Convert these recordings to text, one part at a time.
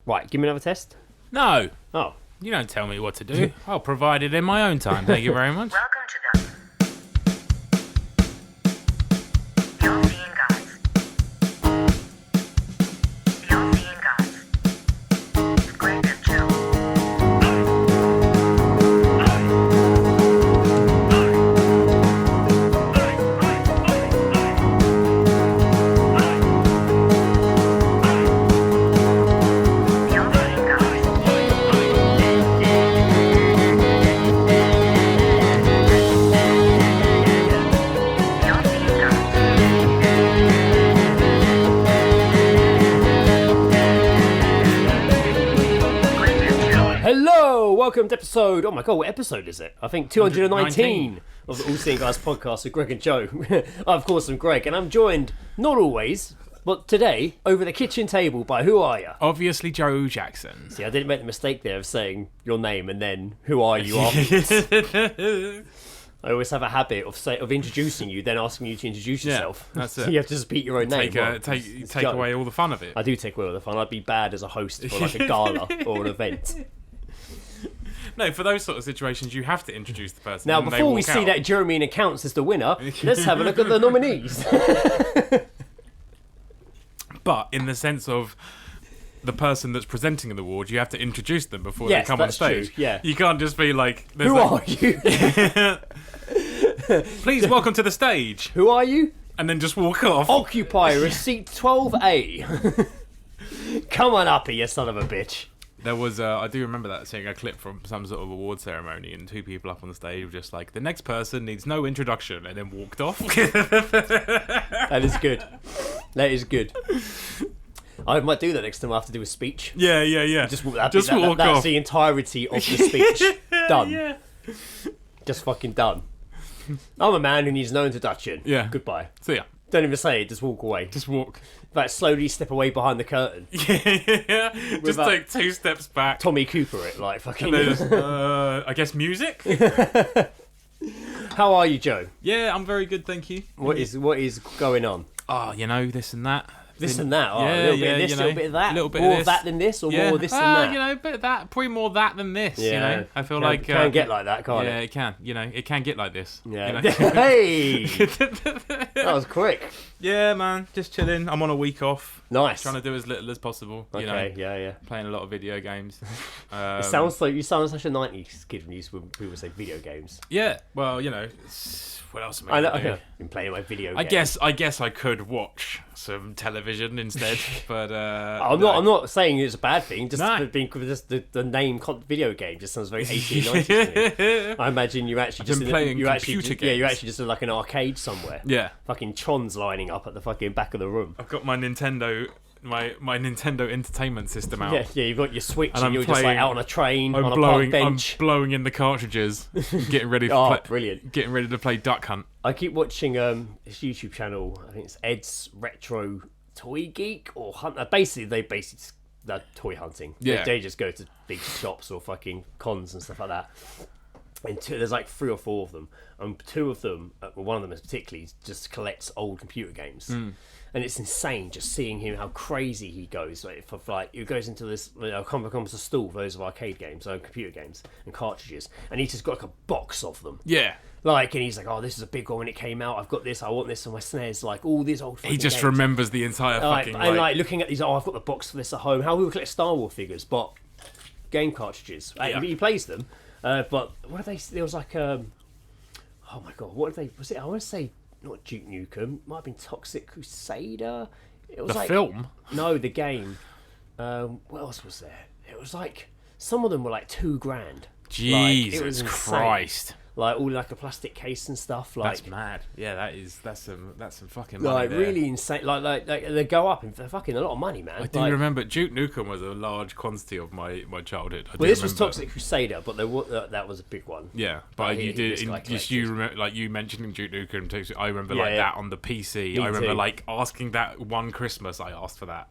Right, give me another test. No. Oh. You don't tell me what to do. I'll provide it in my own time. Thank you very much. Welcome to the You're Seeing Guys. You're Seeing Guys. It's great to chill. You're Seeing Guys. You're Seeing Guys. Great to chill. Hello, welcome to episode. Oh my god, what episode is it? I think 219 119. of the All Seeing Guys podcast with Greg and Joe. Of course, I'm Greg, and I'm joined, not always, but today, over the kitchen table by who are you? Obviously, Joe Jackson. See, I didn't make the mistake there of saying your name and then who are you afterwards. I always have a habit of introducing you, then asking you to introduce yourself. that's So it. you have to just repeat your own name. Well, it's Take Joe. away all the fun of it. I do take away all the fun. I'd be bad as a host for like a gala or an event. No, for those sort of situations, you have to introduce the person. Now, and they before we walk see out. that Jeremy counts as the winner, let's have a look at the nominees. But in the sense of the person that's presenting the award, you have to introduce them before Yes, they come on that's true, stage. yeah. You can't just be like, there's Who like, are you? please welcome to the stage, Who are you? and then just walk off. Occupier of seat 12A. Come on up here, you son of a bitch. There was, I do remember that, seeing a clip from some sort of award ceremony, and two people up on the stage were just like, the next person needs no introduction, and then walked off. That is good. That is good. I might do that next time I have to do a speech. yeah. Just walk that's off. the entirety of the speech. Done. Yeah. Just fucking done. I'm a man who needs no introduction. Yeah. Goodbye. So yeah, Don't even say it, just walk away. just walk. In fact, slowly step away behind the curtain. Yeah. Just Without- take 2 steps back. Tommy Cooper it, like fucking... And then just, I guess music? How are you, Joe? Yeah, I'm very good, thank you. What is going on? Oh, this and that. This and that? Oh, Yeah, a little bit yeah, of this, a little bit of that? a little bit More of of this. that than this, or Yeah. more of this than that? A bit of that. Probably more that than this, Yeah. I feel Can- like... can get like that, can't yeah, it? it can. It can get like this. Yeah. you know? Hey! That was quick. Yeah, man, just chilling. I'm on a week off. Nice. Trying to do as little as possible. Okay, yeah. Playing a lot of video games. It sounds like you sound such a 90s kid when people say video games. Yeah, well, what else am I I know, gonna do? okay. Been playing my video I games. guess I could watch some television instead, but I'm not saying it's a bad thing. Just No. the name video game just sounds very 80s, 90s to me. I imagine you actually just been playing you actually computer just, yeah, you're games. actually just in like an arcade somewhere. Yeah, Fucking Trons lining up at the fucking back of the room. I've got my Nintendo Entertainment System out. Yeah, you've got your Switch and, I'm you're just like playing- out on a train on a park I'm bench. blowing in the cartridges, getting ready Oh, for brilliant. getting ready to play Duck Hunt. I keep watching his YouTube channel. I think it's Ed's Retro Toy Geek or Hunter. They're toy hunting. Yeah. They just go to big shops or fucking cons and stuff like that. And there's like 3 or 4 of them. And 2 of them, one of them is particularly, just collects old computer games. And it's insane just seeing him, how crazy he goes. He goes into this, comes a stall for those of arcade games, so computer games and cartridges. And he's just got like a box of them. Yeah, And he's like, oh, this is a big one when it came out. I've got this. I want this on my SNES. Like all these old. he just games. remembers the entire fucking. Looking at these. Oh, I've got the box for this at home. How we collect Star Wars figures, but game cartridges. Yeah. He plays them. But what are they? There was like oh my god, what did they? Was it? I want to say not Duke Nukem. Might have been Toxic Crusader. It was the like film. No, the game. What else was there? It was like some of them were like $2,000. Jesus it was insane. Christ. Like all like a plastic case and stuff. Like That's mad. Yeah, that's some fucking money like there. really insane. Like they go up in fucking a lot of money, man. I do remember Duke Nukem was a large quantity of my childhood. Well, this was Toxic Crusader, but that was a big one. Yeah, but he- you he did. was, like, Just you remember, like you mentioning Duke Nukem. I remember Yeah, like yeah. that on the PC. Me I remember too. like asking that one Christmas. I asked for that.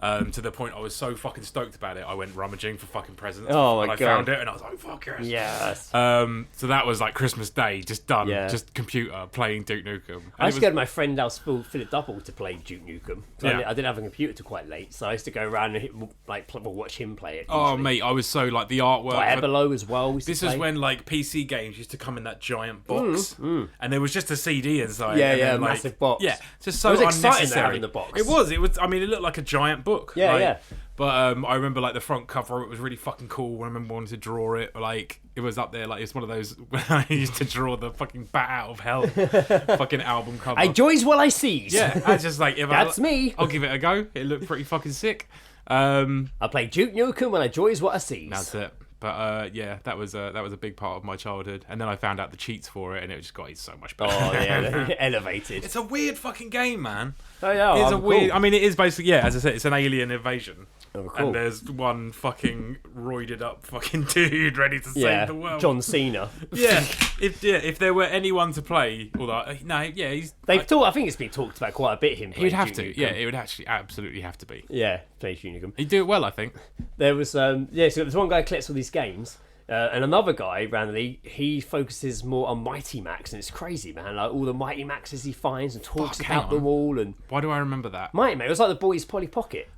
To the point I was so fucking stoked about it, I went rummaging for fucking presents. Oh my and I God. found it, and I was like, fuck yes. Yes. So that was like Christmas Day, just done. Yeah. Just computer playing Duke Nukem. I used to go to my friend house, Philip Double, to play Duke Nukem. Yeah. I didn't have a computer till quite late, so I used to go around and watch him play it. Oh usually. mate, I was so like the artwork. Diablo as well. This is when like PC games used to come in that giant box, and there was just a CD inside. Yeah, and yeah, then, like, massive box. Yeah, just so It was exciting unnecessary. having the box. It was. I mean, it looked like a giant book. Yeah, like, yeah. But I remember like the front cover. It was really fucking cool. I remember wanting to draw it. Like it was up there. Like it's one of those when I used to draw the fucking bat out of hell fucking album cover. I enjoys what I sees. Yeah, I was just like, if That's me. I'll give it a go. It looked pretty fucking sick. I play Duke Nukem when I enjoys what I sees. That's it. But yeah, that was a big part of my childhood. And then I found out the cheats for it, and it just got so much better. Oh yeah, elevated. It's a weird fucking game, man. Oh yeah, It's a weird. Cool. I mean, it is basically, yeah, as I said, it's an alien invasion. Oh, cool. And there's one fucking roided up fucking dude ready to save the world. John Cena. Yeah, if there were anyone to play, although no, yeah, he's. I think it's been talked about quite a bit. Him. He would have Duke to. Nukem. Yeah, it would actually absolutely have to be. Yeah, play Duke Nukem. He'd do it well, I think. There was so there's one guy who collects all these games. And another guy, randomly, he focuses more on Mighty Max, and it's crazy, man. Like all the Mighty Maxes he finds and talks Fuck, about hang them all. And Why do I remember that? Mighty Max, it was like the boys' Polly Pocket.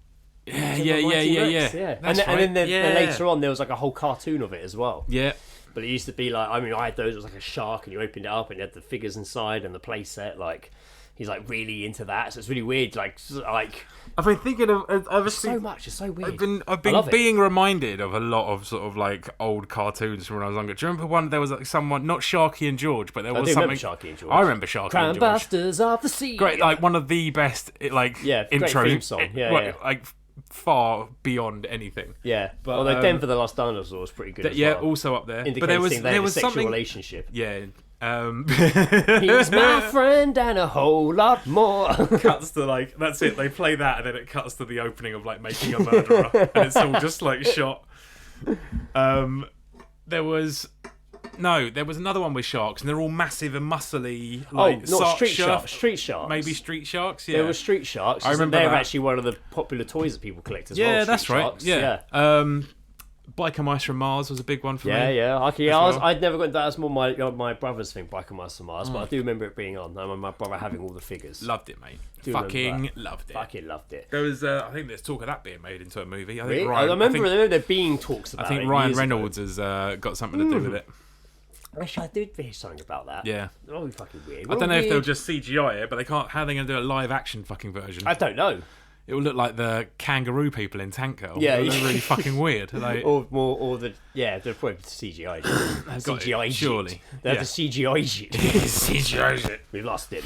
Yeah. And then later on, there was like a whole cartoon of it as well. Yeah. But it used to be like, I mean, I had those. It was like a shark, and you opened it up, and you had the figures inside and the play set. Like, he's like really into that, so it's really weird. Like I've been thinking of obviously so much. It's so weird. I've been being reminded of a lot of sort of like old cartoons from when I was younger. Do you remember one? There was like someone, not Sharky and George, but there was something. Sharky and George. I remember Sharky and George. Busters of the Sea. Great, like one of the best, great intro theme song. Yeah. like far beyond anything. Yeah, but although Denver the Last Dinosaur was pretty good. As well. Also up there. Indicating But there was they had a sexual something. relationship. Yeah. He's my friend and a whole lot more. Cuts to like that's it. They play that and then it cuts to the opening of like Making a Murderer, and it's all just like shot. There was another one with sharks, and they're all massive and muscly. Like, not street sharks. Street sharks. Maybe street sharks. Yeah, There were street sharks. I remember they're that. actually one of the popular toys that people collect as well. Yeah, street that's right. sharks. Yeah. Biker Mice from Mars was a big one for me. Yeah. Okay, well. I'd never got into that. That's more my brother's thing, Biker Mice from Mars. But I do remember it being on. I remember my brother having all the figures. Loved it, mate. Do Fucking remember loved it. Fucking loved it. There was, I think there's talk of that being made into a movie. I think Really? Ryan, I remember there being talks about it. I think Ryan years ago. Reynolds has got something to do with it. Actually, I did hear something about that. Yeah. That would be fucking weird. I don't know if they'll just CGI it, but they can't. How are they going to do a live action fucking version? I don't know. It will look like the kangaroo people in Tank Girl. Yeah, They're yeah. really fucking weird. Like, Or they're probably CGI. CGI surely. They're Yeah. the CGI shit. CGI it. We've lost him.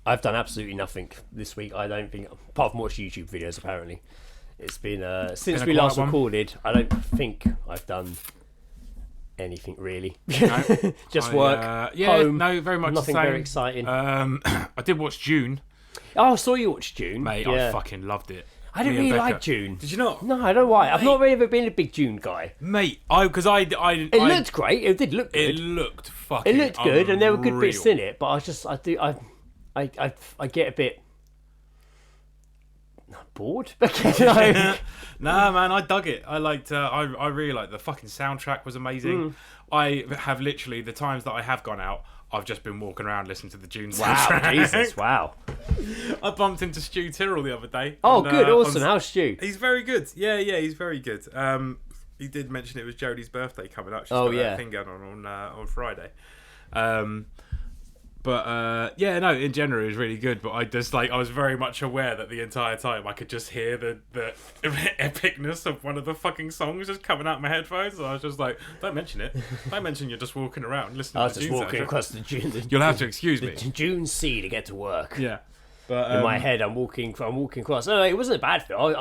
I've done absolutely nothing this week. I don't think, apart from watch YouTube videos. Apparently, it's been since Been a we last quiet one. recorded. I don't think I've done anything really. No. Just work. Home. No, very much Nothing the same. very exciting. I did watch Dune, I saw you watch Dune, mate. Yeah. I fucking loved it. I didn't Me and really Becca. like Dune. Did you not? No, I don't know why. I've Mate. not really ever been a big Dune guy. Mate, it Looked great. It did look good. It looked fucking. It looked good, and there were good bits unreal. in it. But I get a bit bored. Like, Nah, man, I dug it. I liked. I really liked the fucking soundtrack was amazing. I have literally the times that I have gone out, I've just been walking around listening to the Dune wow, soundtrack. Jesus, wow. I bumped into Stu Tyrrell the other day. Oh, and, good, awesome. on- How's Stu? He's very good. Yeah, he's very good. He did mention it was Jodie's birthday coming up. She's Oh, got yeah. that thing going on Friday. Yeah, no, in general it was really good, but I was very much aware that the entire time I could just hear the epicness of one of the fucking songs just coming out of my headphones, and I was just like, don't mention it. Don't mention you're just walking around listening I was to just Dune walking soundtrack. across the Dune. You'll have to excuse the me. Dune Sea to get to work. Yeah. But In my head, I'm walking across. No, it wasn't a bad film.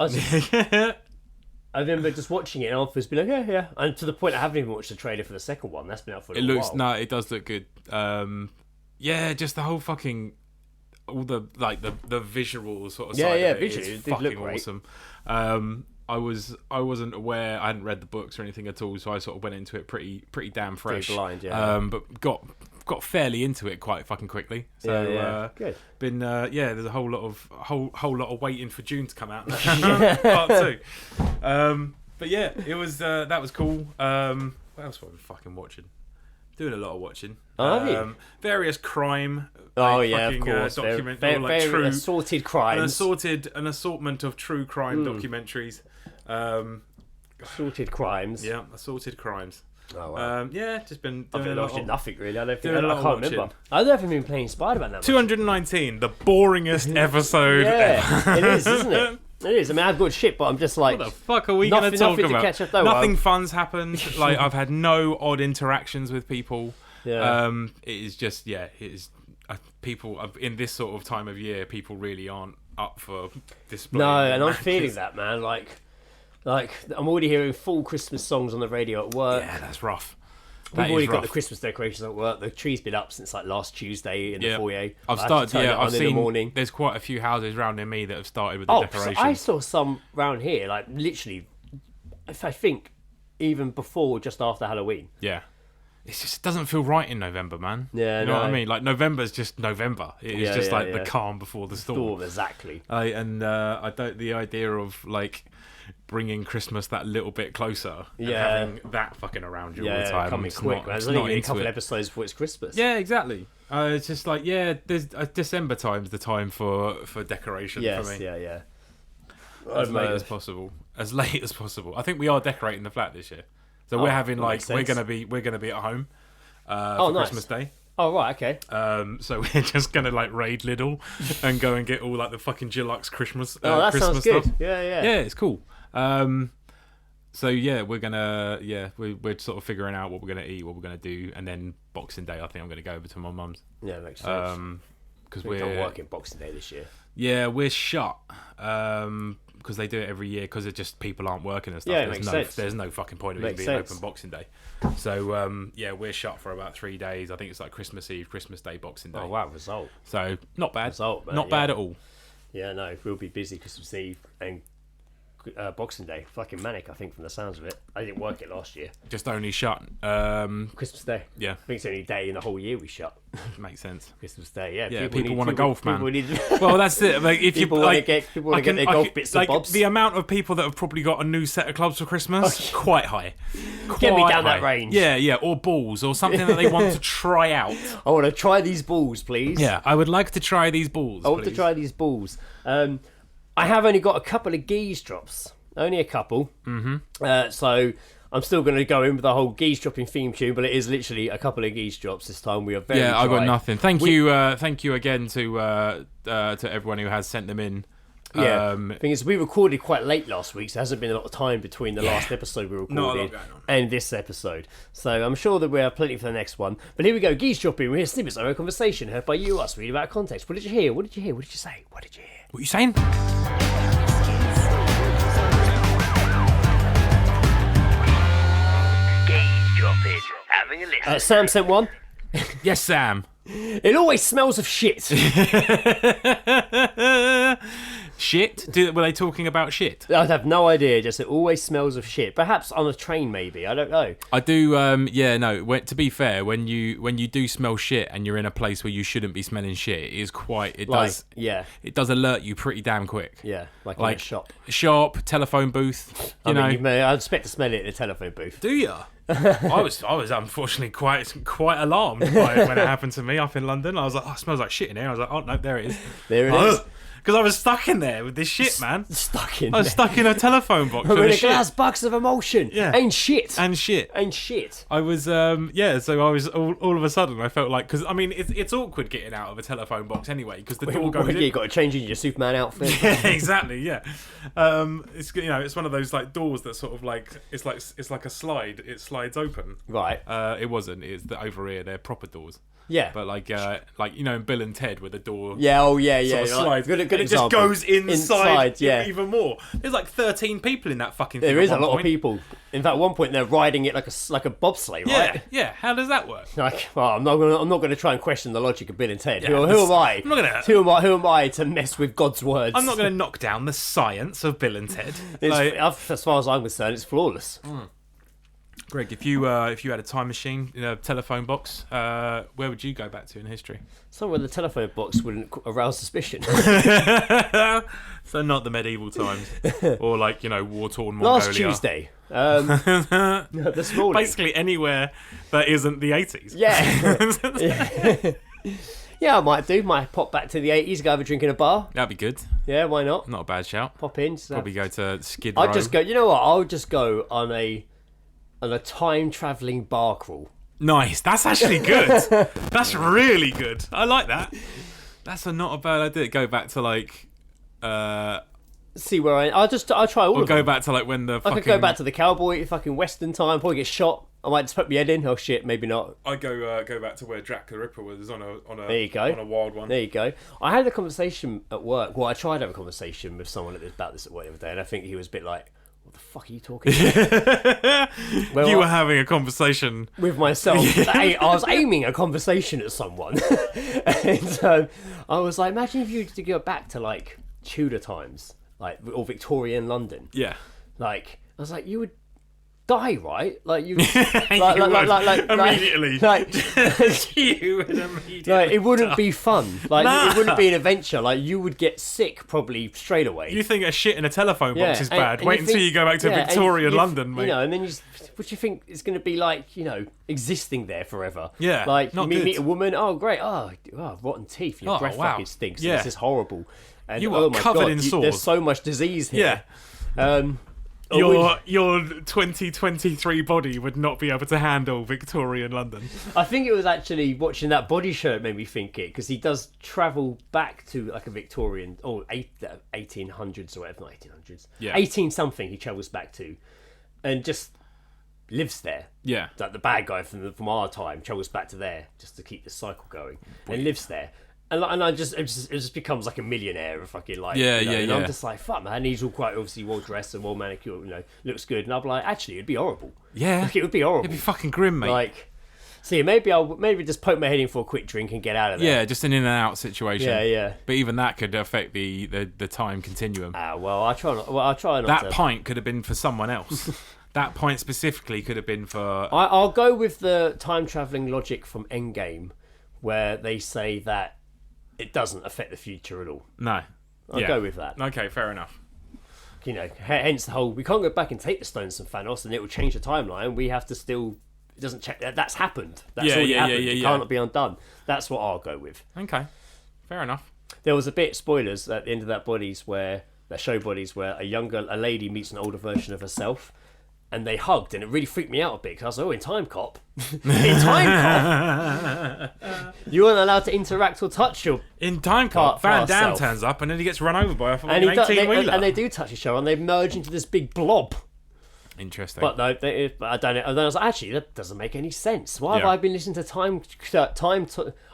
I remember just watching it and I'll just be like, yeah. And to the point I haven't even watched the trailer for the second one. That's been out for a while. No, it does look good. Yeah, just the whole fucking all the visual sort of side Yeah, of it visually, is it did look fucking great. awesome. I wasn't aware. I hadn't read the books or anything at all, so I sort of went into it pretty damn fresh. blind, yeah. But got got fairly into it quite fucking quickly. So good. There's a whole lot of waiting for June to come out. Part 2. But yeah, it was that was cool. What else were we fucking watching? Doing a lot of watching. Have you? Various crime. Oh fucking, of course. Very Very assorted crimes. An assortment of true crime documentaries. Assorted crimes. Yeah, assorted crimes. Oh, wow. Just been I've doing been a lot watching of, nothing really. I don't think doing a lot I of can't watching. remember. I don't think I've been playing Spider-Man that much. 219, the boringest episode ever. Yeah, it is, isn't it? It is. I mean, I've got shit, but I'm just like, What the fuck are we going to talk nothing to about? catch up, though. Nothing fun's happened. Like, I've had no odd interactions with people. Yeah. It is just, it is. People in this sort of time of year, people really aren't up for display. No, and I'm feeling that, man. Like I'm already hearing full Christmas songs on the radio at work. Yeah, that's rough. We've already got the Christmas decorations at work. The tree's been up since like last Tuesday in the foyer. I've started. I've seen. In the morning. There's quite a few houses round near me that have started with the decorations. So I saw some round here, like literally, if I think even before, just after Halloween. Yeah. It just doesn't feel right in November, man. Yeah, you know what I mean? Like, November's just November. It's just like the calm before the storm. Exactly. I don't. The idea of like bringing Christmas that little bit closer and having that fucking around you all the time. Coming quick. Man. There's only a couple episodes before it's Christmas. Yeah, exactly. It's just like there's December time's the time for decoration for me. Yeah. As late as possible. As late as possible. I think we are decorating the flat this year. So we're having we're gonna be at home for nice. Christmas Day. Oh right, okay. So we're just gonna like raid Lidl and go and get all like the fucking deluxe Christmas. That Christmas sounds good. stuff. Yeah, it's cool. So yeah, we're gonna we're sort of figuring out what we're gonna eat, what we're gonna do, and then Boxing Day I think I'm gonna go over to my mum's. Yeah, makes sense. Because we're not working Boxing Day this year. Yeah, we're shut. Because they do it every year because just people aren't working and stuff. Yeah, it makes sense. There's no fucking point of it being open Boxing Day. So we're shut for about 3 days. I think it's like Christmas Eve, Christmas Day, Boxing Day. Oh wow, result. So not bad. Man, not bad at all. Yeah, no, we'll be busy Christmas Eve and Boxing Day. Fucking manic, I think, from the sounds of it. I didn't work it last year. Just only shut. Christmas Day. Yeah. I think it's the only day in the whole year we shut. Makes sense. Christmas Day, yeah. Yeah, people want to golf, man. Need, well, that's it. Like, if people you want like, to get their golf bits and bobs. The amount of people that have probably got a new set of clubs for Christmas, quite high. Get me down that range. Yeah, or balls, or something that they want to try out. I want to try these balls, please. Yeah, I would like to try these balls. I want to try these balls. I have only got a couple of Geezedrops. Only a couple. Mm-hmm. So I'm still going to go in with the whole Geezedropping theme tune, but it is literally a couple of Geezedrops this time. We are very dry. I got nothing. Thank you again to everyone who has sent them in. Yeah. Thing is, we recorded quite late last week, so there hasn't been a lot of time between the last episode we recorded and this episode. So I'm sure that we have plenty for the next one. But here we go, Geezedropping. We hear snippets of our conversation heard by you, us, read about context. What did you hear? What did you hear? What did you say? What did you hear? What are you saying? Having a listen. Sam sent one. Yes, Sam. It always smells of shit. Shit? Were they talking about shit? I have no idea. Just it always smells of shit. Perhaps on a train, maybe. I don't know. I do. To be fair, when you do smell shit and you're in a place where you shouldn't be smelling shit, it is quite. It does. Yeah. It does alert you pretty damn quick. Yeah, like in a shop. Shop, telephone booth. I expect to smell it in a telephone booth. Do you? I was unfortunately quite alarmed by it when it happened to me up in London. I was like, oh, it smells like shit in here. I was like, oh no, there it is. There it is. Because I was stuck in there with this shit, man. I was stuck in a telephone box with a shit. glass box of emotion. Yeah. And shit. And shit. I was, so I was, all of a sudden, I felt like, because, I mean, it's awkward getting out of a telephone box anyway, because the door goes in. You've got to change into your Superman outfit. Yeah, exactly, yeah. It's one of those, like, doors that sort of, like, it's like a slide. It slides open. Right. It wasn't. It's over here. They're proper doors. Yeah. But like in Bill and Ted, where the door slides. Good and it example. just goes inside yeah. even more. There's like 13 people in that fucking thing. There is a lot of people. In fact, at one point they're riding it like a bobsleigh, right? Yeah. How does that work? Like, well, I'm not going to try and question the logic of Bill and Ted. Yeah, who am I? I'm not gonna. Who am I to mess with God's words? I'm not going to knock down the science of Bill and Ted. As far as I'm concerned, it's flawless. Greg, if you had a time machine in a telephone box, where would you go back to in history? Somewhere the telephone box wouldn't arouse suspicion. So not the medieval times, or like war-torn Mongolia. Last Tuesday. This morning. Basically anywhere that isn't the 80s. Yeah. Yeah, I might do. Might pop back to the 80s, go have a drink in a bar. That'd be good. Yeah, why not? Not a bad shout. Pop in. Probably go to Skid Row. I'd just go. You know what? I'll just go on a time traveling bar crawl. Nice. That's actually good. That's really good. I like that. That's not a bad idea. Go back to like. See where I'll try all Or of go them. back to like when the fucking. I could go back to the cowboy fucking western time. Probably get shot. I might just put my head in. Oh shit, maybe not. I go back to where Jack the Ripper was on a There you go. on a wild one. There you go. I had a conversation at work. Well, I tried to have a conversation with someone about this at work the other day, and I think he was a bit like, "What the fuck are you talking about?" Well, You were having a conversation with myself. I was aiming a conversation at someone, and I was like, "Imagine if you were to go back to like Tudor times, like or Victorian London. Yeah. Like, I was like, you would." Die, right? Like you, immediately. You would immediately. Like, it wouldn't be fun. Like Nah. it wouldn't be an adventure. Like you would get sick probably straight away. You think a shit in a telephone box is and- bad? and Wait you until think- you go back to yeah, and Victorian you- London, mate. You know, and then what do you think it's going to be like? Existing there forever. Yeah, like not you good. meet a woman. Oh, great. Oh, rotten teeth. Your Oh, breath wow. fucking stinks. Yeah. This is horrible. And You oh are my covered God, in sores. There's so much disease here. Yeah. Or Your 2023 body would not be able to handle Victorian London. I think it was actually watching that Body Show that made me think it, because he does travel back to like a Victorian or 1800s or whatever, not 1800s, Yeah. 18 something. He travels back to, and just lives there. Yeah. Like the bad guy from our time travels back to there just to keep the cycle going, and lives there. And it just becomes like a millionaire, fucking like Yeah, and yeah. I'm just like, fuck man, he's all quite obviously well dressed and well manicured, looks good. And I'm like, actually, it'd be horrible. Yeah. Like, it would be horrible. It'd be fucking grim, mate. Like, see, maybe I'll just poke my head in for a quick drink and get out of there. Yeah, just an in and out situation. Yeah. But even that could affect the time continuum. Well, I try not That to. pint could have been for someone else. That pint specifically could have been for. I'll go with the time traveling logic from Endgame, where they say that it doesn't affect the future at all. No. I'll go with that. Okay, fair enough. Hence the whole, we can't go back and take the stones from Thanos and it will change the timeline. We have to still, it doesn't check, that's happened. That's already happened. It cannot be undone. That's what I'll go with. Okay, fair enough. There was a bit, spoilers, at the end of that show Bodies, where a lady meets an older version of herself, and they hugged, and it really freaked me out a bit, because I was like, oh, in Time Cop? In Time Cop? You weren't allowed to interact or touch your... In Time Cop, Van Damme ourself. turns up and then he gets run over by a fucking And, 18-wheeler. and they do touch each other, and they merge into this big blob. Interesting. But no, I don't know. And then I was like, actually, that doesn't make any sense. Why have Yeah. I been listening to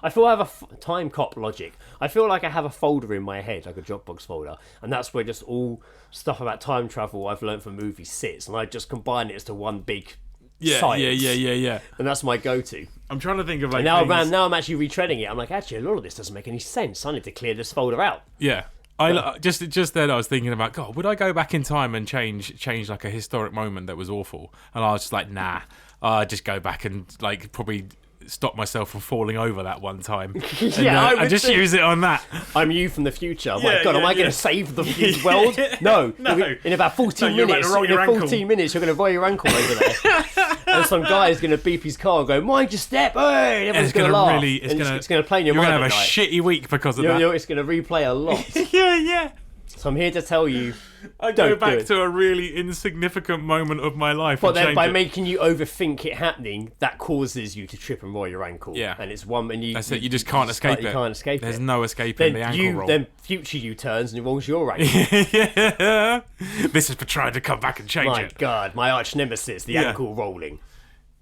I feel I have a Time Cop logic. I feel like I have a folder in my head, like a Dropbox folder, and that's where just all stuff about time travel I've learned from movies sits, and I just combine it as to one big science. Yeah. And that's my go-to. I'm trying to think of like And things... now I'm actually retreading it. I'm like, actually, a lot of this doesn't make any sense. I need to clear this folder out. Yeah. I just then I was thinking about, God, would I go back in time and change like a historic moment that was awful? And I was just like, nah, I'd just go back and like probably stop myself from falling over that one time. Yeah, I just use it on that. I'm you from the future. I'm Yeah, like, God, am yeah, I going yeah. to save the world? No. No. In about 14 No, you're about minutes, to roll your ankle. you're going to roll your ankle over there. And some guy is going to beep his car and go, mind your step, hey! And everyone's going to laugh. It's going to play in your You're mind gonna have a at night. shitty week because of that. It's going to replay a lot. Yeah. So I'm here to tell you, I go don't do back it. to a really insignificant moment of my life But and then change by it. making you overthink it happening, that causes you to trip and roll your ankle. Yeah. And it's one, and That's it. You just can't escape it. You can't escape There's it. no escaping the ankle roll. Then future you turns and it rolls your ankle. Yeah. This is for trying to come back and change My it. God, my arch nemesis, the Yeah. ankle rolling.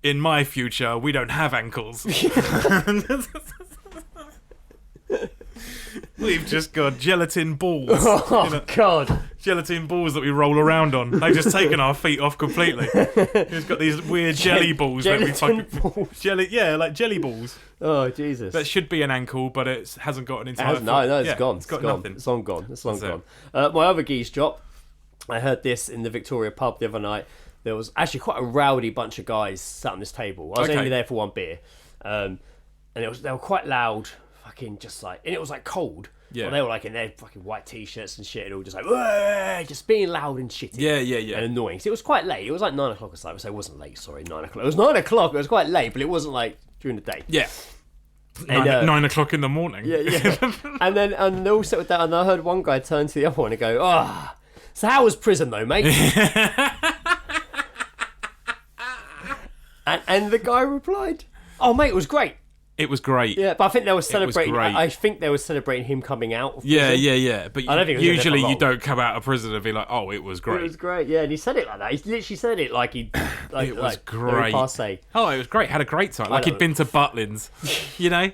In my future, we don't have ankles. We've just got gelatin balls. Oh, God. Gelatin balls that we roll around on. They've just taken our feet off completely. We've got these weird jelly balls that we Gelatin fucking... balls. like jelly balls. Oh, Jesus. That should be an ankle, but it hasn't got an entire foot. No, it's Yeah, gone. It's got gone. nothing. It's long gone. It's long That's gone. My other geese drop, I heard this in the Victoria pub the other night. there was actually quite a rowdy bunch of guys sat on this table. I was Okay. only there for one beer, and they were quite loud, fucking just like, and it was like cold. Yeah. Well, they were like in their fucking white t-shirts and shit, and all just like, "Wah!" Just being loud and shitty. Yeah. And annoying. So it was quite late. It was like 9 o'clock or something. So it wasn't late. Sorry, 9 o'clock. It was 9 o'clock. It was quite late, but it wasn't like during the day. Yeah. And, 9 o'clock in the morning. Yeah. and then they all settled down, and I heard one guy turn to the other one and go, "Ah, so how was prison though, mate?" and the guy replied, "Oh, mate, it was great." It was great. Yeah, but I think they were celebrating. great. I think they were celebrating him coming out. Of Yeah. prison. But I don't think it was in there usually for you long. don't come out of prison and be like, "Oh, it was great." It was great. Yeah, and he said it like that. He literally said it like he. Like, It was like, great. very passe. Oh, it was great. Had a great time. Like know. he'd been to Butlins, you know.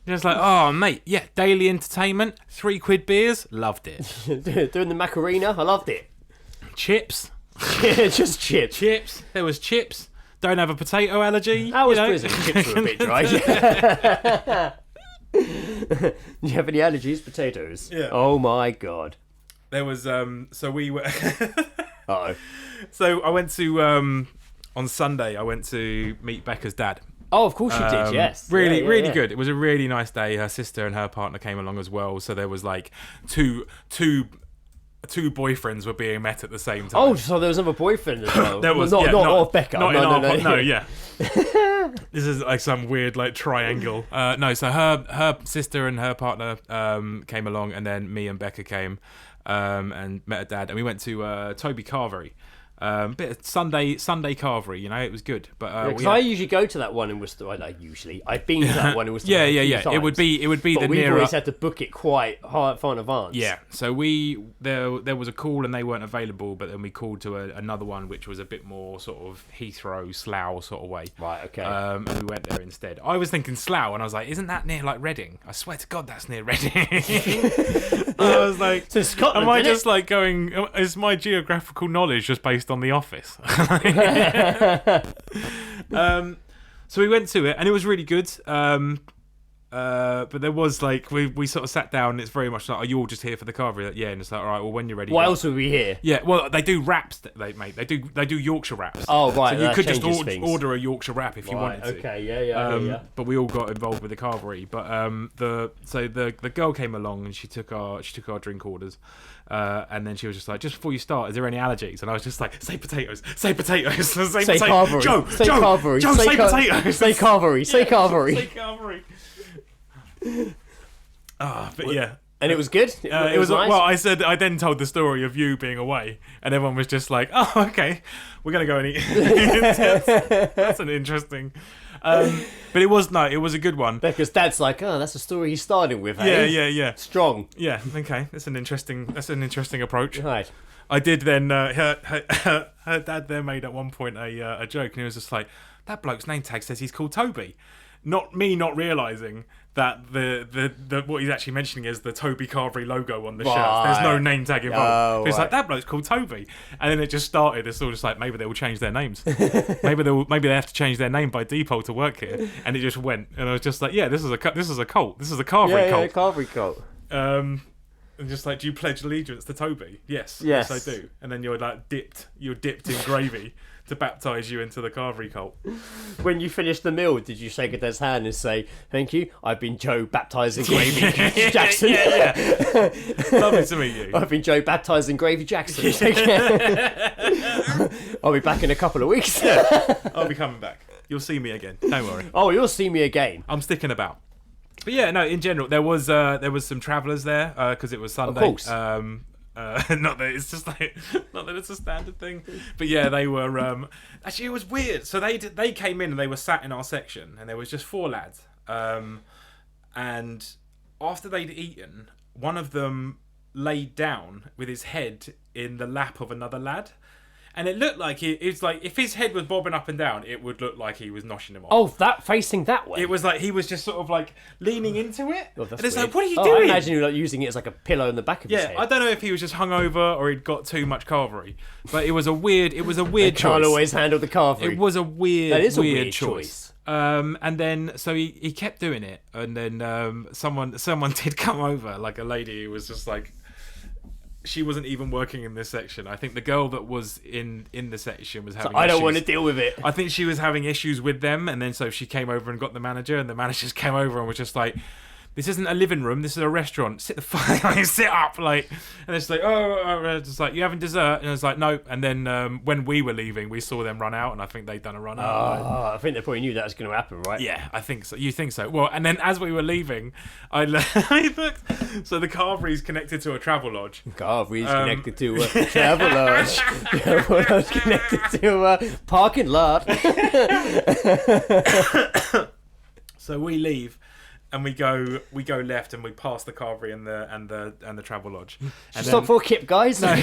Just like, oh mate, yeah, daily entertainment, £3 beers, loved it. Doing the Macarena, I loved it. Chips, Just chips. chips. There was chips. Don't have a potato allergy. How was you know? prison? Chips were a bit dry. Do you have any allergies? Potatoes. Yeah. Oh my god. There was so we were. Uh-oh. So I went to on Sunday. I went to meet Becca's dad. Oh, of course you did. Yes. Really, Yeah, really yeah. good. It was a really nice day. Her sister and her partner came along as well. So there was like two boyfriends were being met at the same time. Oh, so there was another boyfriend as well. There was not yeah, of Becca. Not no, in no, our no. no, yeah. This is like some weird like triangle. No, so her sister and her partner came along, and then me and Becca came and met her dad, and we went to Toby Carvery. Bit of Sunday carvery, you know, it was good. But Because I usually go to that one in Worcester. I've been to that one in Worcester. yeah. a few It would times. be But the we've nearer. always had to book it quite far in advance. Yeah, so there was a call and they weren't available, but then we called to another one which was a bit more sort of Heathrow, Slough sort of way. Right. Okay. And we went there instead. I was thinking Slough, and I was like, "Isn't that near like Reading?" I swear to God, that's near Reading. I was like, To Scotland. "Am I innit? just like going? Is my geographical knowledge just based on The Office?" So we went to it, and it was really good. But there was like we sort of sat down, and it's very much like, "Are you all just here for the carvery?" Like, yeah, and it's like, "All right, well, when you're ready." Why go." else would we here? Yeah, well, they do wraps, they do Yorkshire wraps. Oh, right, So you that could just changes things. order a Yorkshire wrap if you Right, wanted to. okay, yeah. But we all got involved with the carvery. But the girl came along and she took our drink orders, and then she was just like, "Just before you start, is there any allergies?" And I was just like, "Say potatoes, say potatoes, say Say carvery. Joe, Say Joe, carvery. Joe, say car- potatoes, Say carvery. Say carvery. say carvery." But yeah. And it was good. It was nice. well. I then told the story of you being away, and everyone was just like, "Oh, okay, we're gonna go and eat." That's an interesting. But it was a good one. Becca's dad's like, "Oh, that's the story he started with." Eh? Yeah. Strong. Yeah. Okay, that's an interesting approach. Right. I did then. Her dad then made at one point a joke, and he was just like, "That bloke's name tag says he's called Toby." Not realizing that the what he's actually mentioning is the Toby Carvery logo on the shirt. There's no name tag involved. Oh, But he's like, right. "That bloke's called Toby," and then it just started. It's all just like, maybe they will change their names. maybe they have to change their name by default to work here. And it just went, and I was just like, "Yeah, this is a cult. This is a Carvery Yeah, cult." carvery cult. And just like, "Do you pledge allegiance to Toby?" Yes, Yes. I do. And then you're dipped in gravy to baptise you into the Carvery cult. When you finished the meal, did you shake a dad's hand and say, "Thank you, I've been Joe baptised in Gravy Jackson"? Yeah. Lovely to meet you. I've been Joe baptised in Gravy Jackson. I'll be back in a couple of weeks. I'll be coming back. You'll see me again. Don't worry. Oh, you'll see me again. I'm sticking about. But yeah, no. In general, there was some travellers there because it was Sunday. Of course. Not that it's just like, not that it's a standard thing, but yeah, they were. Actually, it was weird. So they came in and they were sat in our section, and there was just 4 lads. And after they'd eaten, one of them laid down with his head in the lap of another lad. And it looked like it's like if his head was bobbing up and down, it would look like he was noshing him off. Oh, that facing that way. It was like he was just sort of like leaning into it. Oh, that's and it's weird. like, what are you I doing? imagine you were like using it as like a pillow in the back of his Yeah, head. I don't know if he was just hungover or he'd got too much carvery, but it was a weird They choice. can't always handle the carvery. It was a weird, That is a weird weird choice. And then so he kept doing it, and then someone did come over, like a lady who was just like, she wasn't even working in this section. I think the girl that was in the section was having. I don't issues. want to deal with it. I think she was having issues with them, and then so she came over and got the manager, and the manager just came over and was just like, "This isn't a living room. This is a restaurant. Sit the fuck, like, sit up, like." And it's like, just like, "You having dessert?" And I was like, "No." And then when we were leaving, we saw them run out, and I think they'd done a run out. I think they probably knew that was going to happen, right? Yeah, I think so. You think so? Well, and then as we were leaving, I looked. So the Carvery's connected to a travel lodge. Carvery's connected to a travel lodge. Travel lodge connected to a parking lot. So we leave. And we go left, and we pass the Carvery and the travel lodge. And Stop for a kip, guys. No,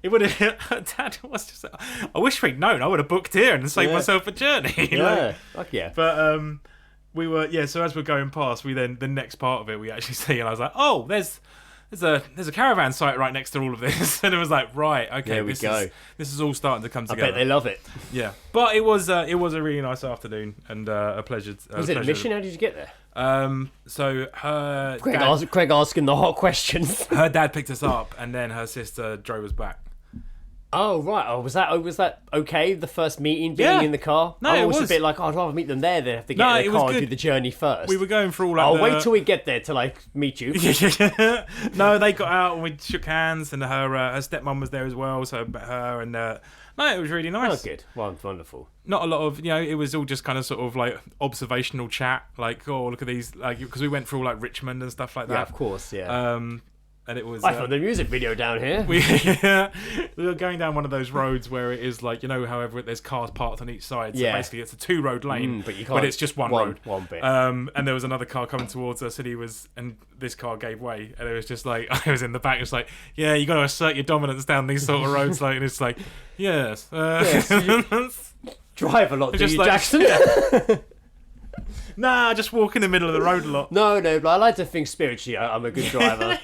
it would have. Dad was just. I wish we'd known. I would have booked here and saved myself a journey. Yeah, fuck yeah. But we were So as we're going past, we then the next part of it we actually see, and I was like, oh, there's a caravan site right next to all of this, and it was like, right, okay, there we go. This is all starting to come together. I bet they love it. Yeah, but it was a really nice afternoon and a pleasure. Was it a mission? How did you get there? So her Craig asking the hot questions. Her dad picked us up, and then her sister drove us back. Oh right. Oh, was that okay? The first meeting being in the car. No, I it was was a bit like, I'd rather meet them there than have to get in the car and do the journey first. We were going through all. I'll wait till we get there to meet you. No, they got out and we shook hands, and her stepmom was there as well. So her and no, it was really nice. Oh, good. Well, wonderful. Not a lot of, it was all just kind of sort of like observational chat, like, oh, look at these, like, because we went through like Richmond and stuff like that. Yeah, of course, yeah. And it was. I found the music video down here. We were going down one of those roads where it is like, however, there's cars parked on each side. So basically, it's a 2-road lane, but you can't. But it's just one road. One bit. And there was another car coming towards us, and this car gave way, and it was just like I was in the back. It was like, yeah, you got to assert your dominance down these sort of roads, like, and it's like, yes. Drive a lot, do you, like, Jackson? Yeah. Nah, I just walk in the middle of the road a lot. No, but I like to think spiritually I'm a good driver.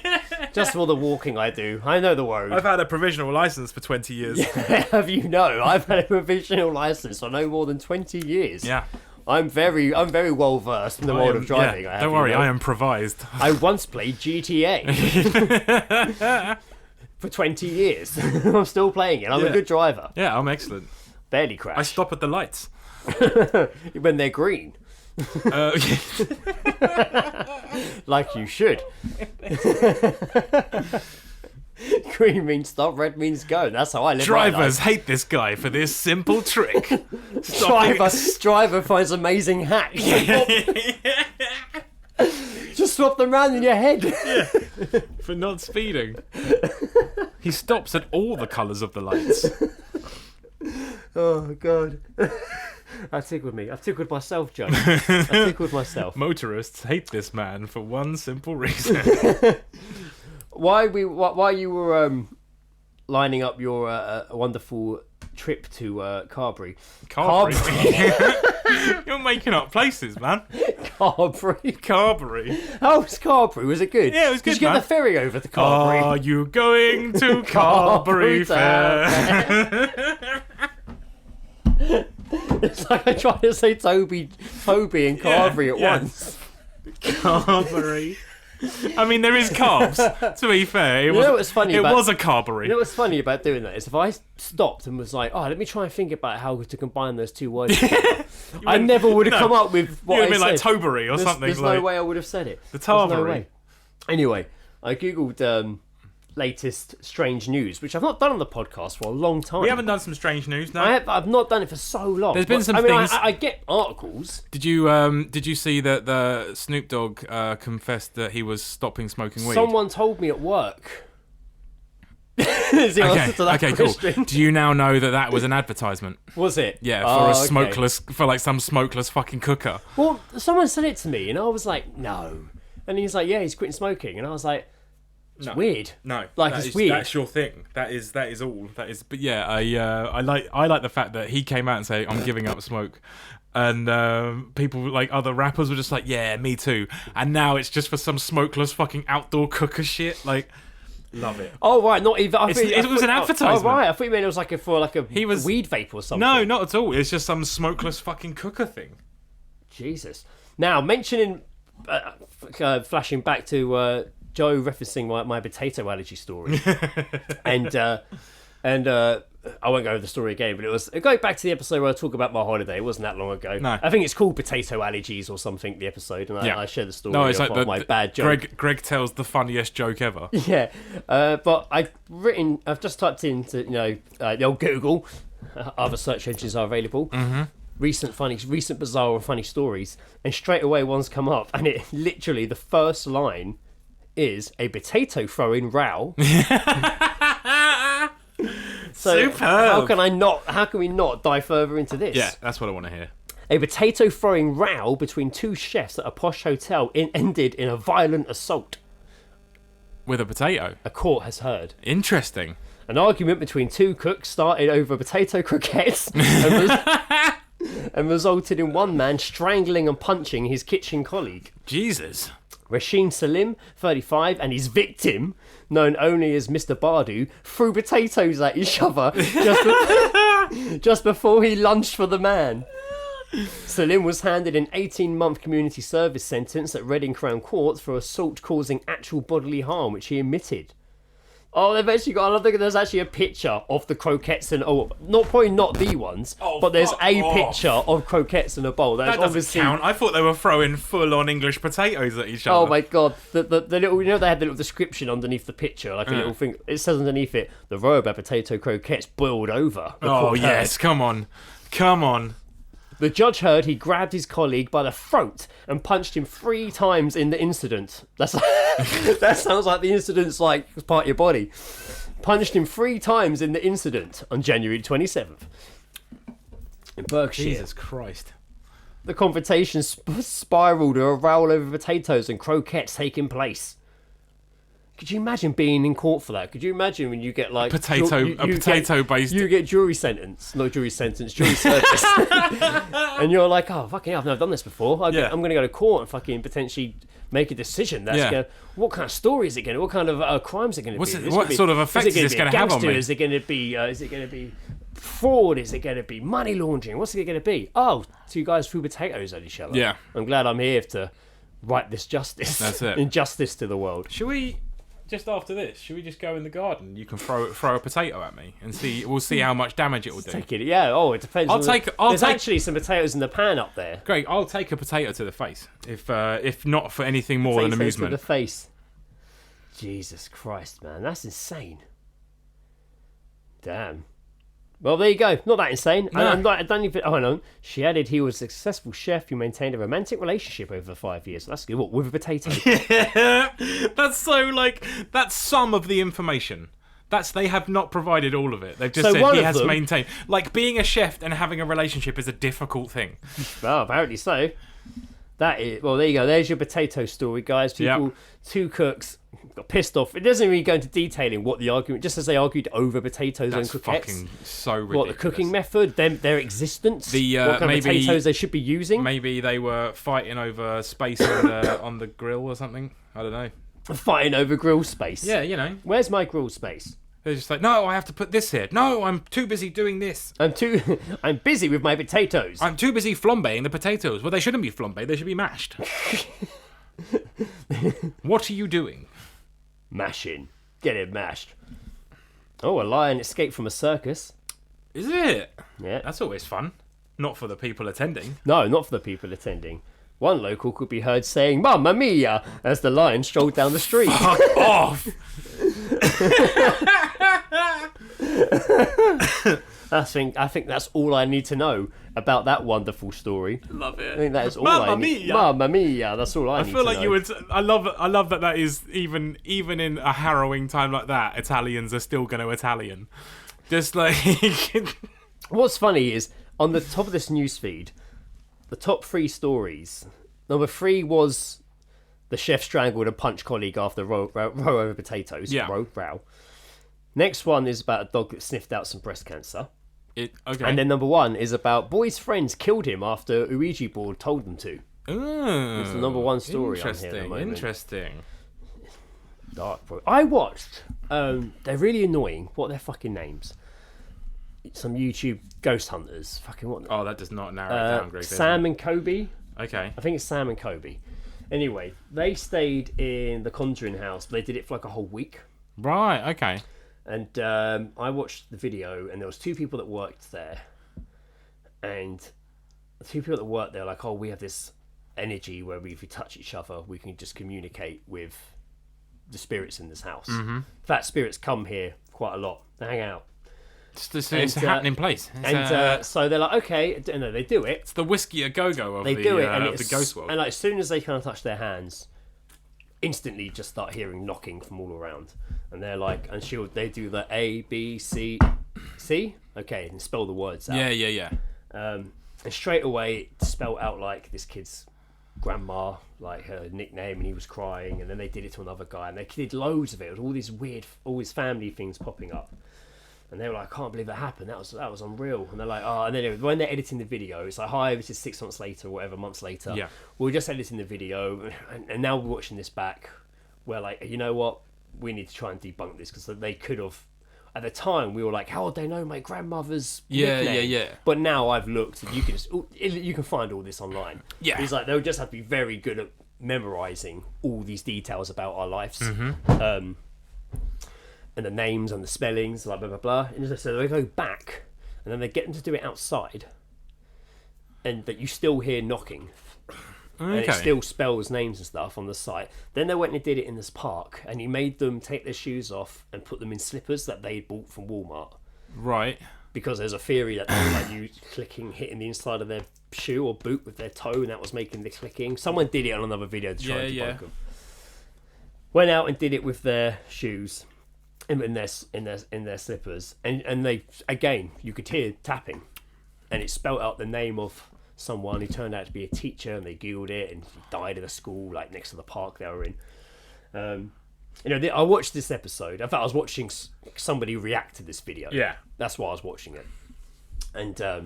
Just for the walking I do. I know the road. I've had a provisional license for 20 years. Yeah, have you know? I've had a provisional license for no more than 20 years. Yeah. I'm very well versed in the world of driving. Yeah, don't worry, I am provised. I once played GTA for 20 years. I'm still playing it. I'm a good driver. Yeah, I'm excellent. Barely crash. I stop at the lights. When they're green. Like you should. Green means stop, red means go. That's how I live. Drivers hate this guy for this simple trick. Driver finds amazing hack. Just swap them round in your head. For not speeding. He stops at all the colours of the lights. Oh god. That tickled me. I've tickled myself, Joe. I've tickled myself. Motorists hate this man for one simple reason. While you were lining up your wonderful trip to Carvery. You're making up places, man. Carvery. How was Carvery? Was it good? Yeah, it was good. Did you get the ferry over to Carvery? Are you going to Carvery Fair? It's like I tried to say Toby and Carvery at once. Carvery. I mean, there is carbs. To be fair, it was a Carvery. You know what's funny about doing that is if I stopped and was like, "Oh, let me try and think about how to combine those two words," I never would have come up with what I said. You would have been like Tobery or something. There's no way I would have said it. The Tarvery. No way. Anyway, I googled latest strange news, which I've not done on the podcast for a long time. We haven't done some strange news, no. I've not done it for so long. There's been some things. I get articles. Did you see that the Snoop Dogg confessed that he was stopping smoking weed? Someone told me at work. Is the answer to that question? Cool. Do you now know that was an advertisement? Was it? Yeah, for some smokeless fucking cooker. Well, someone said it to me, and I was like, no. And he's like, yeah, he's quitting smoking, and I was like, it's weird. No, it's weird. That's your thing. That is all. That is. But yeah, I like the fact that he came out and said, I'm giving up smoke. And people like other rappers were just like, yeah, me too. And now it's just for some smokeless fucking outdoor cooker shit. Like, love it. Oh right, not even. It was an advertisement. Oh right, I thought you meant it was like for a weed vape or something. No, not at all. It's just some smokeless fucking cooker thing. Jesus. Now mentioning, flashing back to Joe referencing my potato allergy story, and I won't go over the story again, but it was going back to the episode where I talk about my holiday. It wasn't that long ago. No. I think it's called Potato Allergies or something. The episode, and I share the story. No, it's of like my bad joke. Greg tells the funniest joke ever. Yeah, but I've just typed into the old Google. Other search engines are available. Mm-hmm. Recent bizarre or funny stories, and straight away one's come up, and it literally the first line is a potato throwing row. So Superb. how can we not dive further into this? Yeah, that's what I want to hear. A potato throwing row between two chefs at a posh hotel ended in a violent assault. With a potato. A court has heard. Interesting. An argument between two cooks started over potato croquettes and resulted in one man strangling and punching his kitchen colleague. Jesus. Rasheen Salim, 35, and his victim, known only as Mr. Bardu, threw potatoes at each other just before he lunged for the man. Salim was handed an 18-month community service sentence at Reading Crown Court for assault causing actual bodily harm, which he admitted. Oh, they've actually got. I think there's actually a picture of the croquettes and probably not the ones, but there's a picture of croquettes in a bowl. That doesn't count. I thought they were throwing full-on English potatoes at each other. Oh my god! The little they had the little description underneath the picture, like a little thing. It says underneath it, the row about potato croquettes boiled over. Oh yes, come on. The judge heard he grabbed his colleague by the throat and punched him 3 times in the incident. That sounds like the incident's like part of your body. Punched him 3 times in the incident on January 27th. In Berkshire. Jesus Christ. The confrontation spiraled to a row over potatoes and croquettes taking place. Could you imagine being in court for that? Could you imagine when you get like potato-based? You get jury service, and you're like, oh fucking hell, I've never done this before. I'm going to go to court and fucking potentially make a decision. What kind of story is it going to? What kind of crime is it going to be? What sort of effect is this going to have on me? Is it going to be fraud? Is it going to be money laundering? What's it going to be? Oh, 2 guys threw potatoes at each other. Yeah, I'm glad I'm here to right this justice. That's it. Injustice to the world. Should we? Just after this, should we just go in the garden? You can throw a potato at me and see. We'll see how much damage it will do. Take it. Yeah. Oh, it depends. There's actually some potatoes in the pan up there. Great. I'll take a potato to the face, if not for anything more than amusement. To the face. Jesus Christ, man, that's insane. Damn. Well, there you go. Not that insane. No. I don't even. Oh, no. She added he was a successful chef who maintained a romantic relationship over 5 years. That's good. What, with a potato? Yeah. That's so that's some of the information. They have not provided all of it. They've just said he has maintained. Like being a chef and having a relationship is a difficult thing. Well, apparently so. That is. Well, there you go. There's your potato story, guys. People, 2 cooks got pissed off. It doesn't really go into detailing what the argument, just as they argued over potatoes and croquettes. That's fucking so ridiculous. What, the cooking method, their existence, what kind of potatoes they should be using. Maybe they were fighting over space on the grill or something. I don't know. Fighting over grill space. Yeah, you know. Where's my grill space? They're just like, no, I have to put this here. No, I'm too busy doing this. I'm busy with my potatoes. I'm too busy flambeing the potatoes. Well, they shouldn't be flambéed. They should be mashed. What are you doing? Mashing. Get it mashed. Oh, a lion escaped from a circus. Is it? Yeah. That's always fun. Not for the people attending. No, not for the people attending. One local could be heard saying, "Mamma mia," as the lion strolled down the street. Fuck off! I think that's all I need to know about that wonderful story. Love it. I think that is all Mamma I need. mia. Mamma mia. That's all I need to know. I feel like you would. I love that is even in a harrowing time like that, Italians are still going to Italian. Just like. What's funny is on the top of this newsfeed, the top 3 stories. Number 3 was the chef strangled a punch colleague after row over potatoes. Yeah. Row. Next one is about a dog that sniffed out some breast cancer. Okay. And then number 1 is about boy's friends killed him after Ouija board told them to. Ooh, it's the number 1 story on here at the moment. Interesting. Dark, bro. I watched. They're really annoying. What are their fucking names? Some YouTube ghost hunters. Fucking what? Oh, that does not narrow it down, Greg. Sam and Kobe. Okay. I think it's Sam and Kobe. Anyway, they stayed in the Conjuring house. They did it for like a whole week. Right. Okay. And I watched the video, and there was 2 people that worked there. And the 2 people that worked there were like, oh, we have this energy where if we touch each other, we can just communicate with the spirits in this house. Mm-hmm. In fact, spirits come here quite a lot. They hang out. It's a happening place. So they're like, okay, no, they do it. It's the whiskey a go-go of They the, do it, and of the ghost world. And like, as soon as they kind of touch their hands, instantly just start hearing knocking from all around. And they're like, and they do the A, B, C, C? Okay, and spell the words out. Yeah. And straight away, it spelled out like this kid's grandma, like her nickname, and he was crying. And then they did it to another guy, and they did loads of it. All these weird, all these family things popping up. And they were like, I can't believe that happened. That was unreal. And they're like, oh, and then when they're editing the video, it's like, hi, this is 6 months later or whatever, months later. Yeah. We're just editing the video, and now we're watching this back. We're like, you know what? We need to try and debunk this, because they could have. At the time, we were like, how would they know my grandmother's nickname? Yeah. But now I've looked, and you can find all this online. Yeah. It's like they'll just have to be very good at memorising all these details about our lives. Mm-hmm. And the names and the spellings, like blah blah blah. And so they go back, and then they get them to do it outside, and that you still hear knocking, and it still spells names and stuff on the site. Then they went and did it in this park, and he made them take their shoes off and put them in slippers that they bought from Walmart. Right. Because there's a theory that they were like hitting the inside of their shoe or boot with their toe, and that was making the clicking. Someone did it on another video to try and debunk them. Went out and did it with their shoes. In their slippers, and they, again, you could hear tapping, and it spelt out the name of someone who turned out to be a teacher, and they googled it, and he died at a school like next to the park they were in. I watched this episode. In fact, I was watching somebody react to this video. Yeah, that's why I was watching it, and I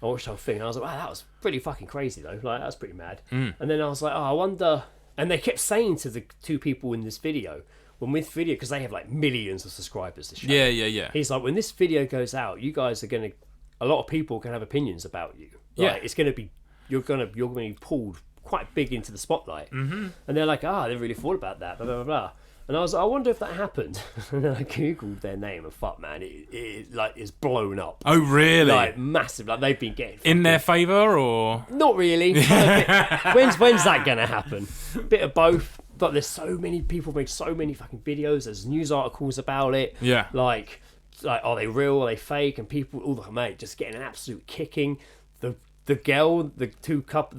watched the whole thing, and I was like, wow, that was pretty fucking crazy though. Like, that was pretty mad. And then I was like, oh, I wonder. And they kept saying to the 2 people in this video. When this video, because they have like millions of subscribers to show. Yeah. He's like, when this video goes out, you guys are gonna, a lot of people can have opinions about you. Like, it's gonna be, you're gonna be pulled quite big into the spotlight. Mm-hmm. And they're like, they didn't really thought about that, blah blah blah. And I was like, I wonder if that happened. And then I googled their name, and fuck man, it like is blown up. Oh really? Like massive. Like they've been getting in their favour, or not really. When's that gonna happen? Bit of both. But there's so many people make so many fucking videos. There's news articles about it. Yeah. Like are they real? Are they fake? And people, mate, just getting an absolute kicking. The girl, the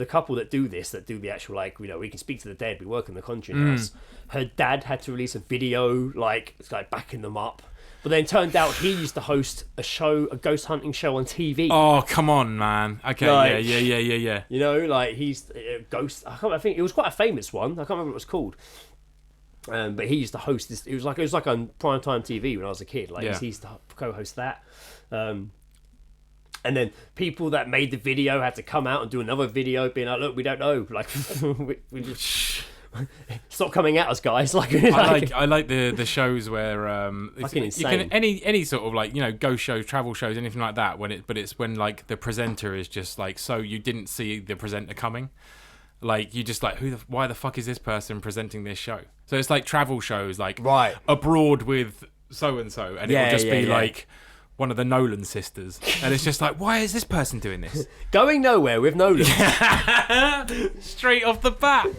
couple that do this, that do the actual, like, we can speak to the dead. We work in the Conjuring house. Her dad had to release a video, like backing them up. But then it turned out he used to host a ghost hunting show on TV. Oh, come on, man. Okay, like, yeah. Like he's a ghost. I think it was quite a famous one. I can't remember what it was called. But he used to host this. It was like on primetime TV when I was a kid. Like he used to co-host that. And then people that made the video had to come out and do another video, being like, "Look, we don't know. Like, we just." Stop coming at us, guys! I like the shows where fucking insane. You can any sort of, like, ghost shows, travel shows, anything like that. It's when like the presenter is just like, so you didn't see the presenter coming, like you just like, why the fuck is this person presenting this show? So it's like travel shows, like abroad with so and so, and it will just be like one of the Nolan sisters, and it's just like, why is this person doing this? Going nowhere with Nolan. Straight off the bat,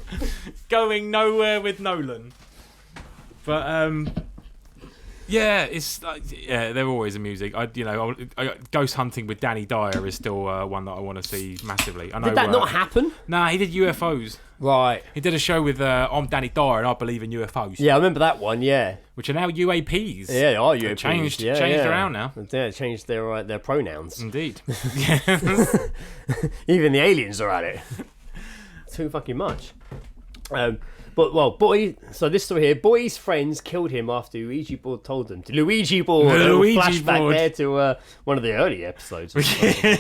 going nowhere with Nolan. But it's like, they're always amusing. Ghost hunting with Danny Dyer is still one that I want to see massively. I know, did that not happen? Nah, he did UFOs. Right. He did a show with I'm Danny Dyer and I believe in UFOs. Yeah, I remember that one. Yeah. Which are now UAPs. Yeah, they are UAPs. Changed around now. Yeah, changed their pronouns. Indeed. Even the aliens are at it. Too fucking much. So this story here, boy's friends killed him after Ouija board told them to. Luigi board. Flashback there to one of the early episodes.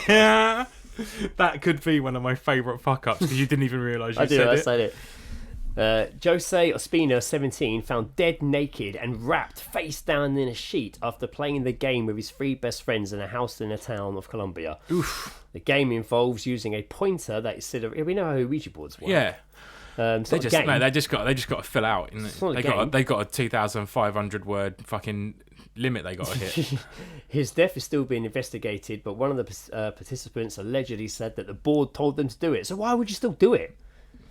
Yeah. That could be one of my favourite fuck-ups, because you didn't even realise I said it. Jose Ospina, 17, found dead naked and wrapped face down in a sheet after playing the game with his 3 best friends in a house in the town of Colombia. Oof. The game involves using a pointer that is we know how Ouija boards work. Yeah. They just got to fill out. They got a 2,500 word fucking limit they got to hit. His death is still being investigated, but one of the participants allegedly said that the board told them to do it. So why would you still do it?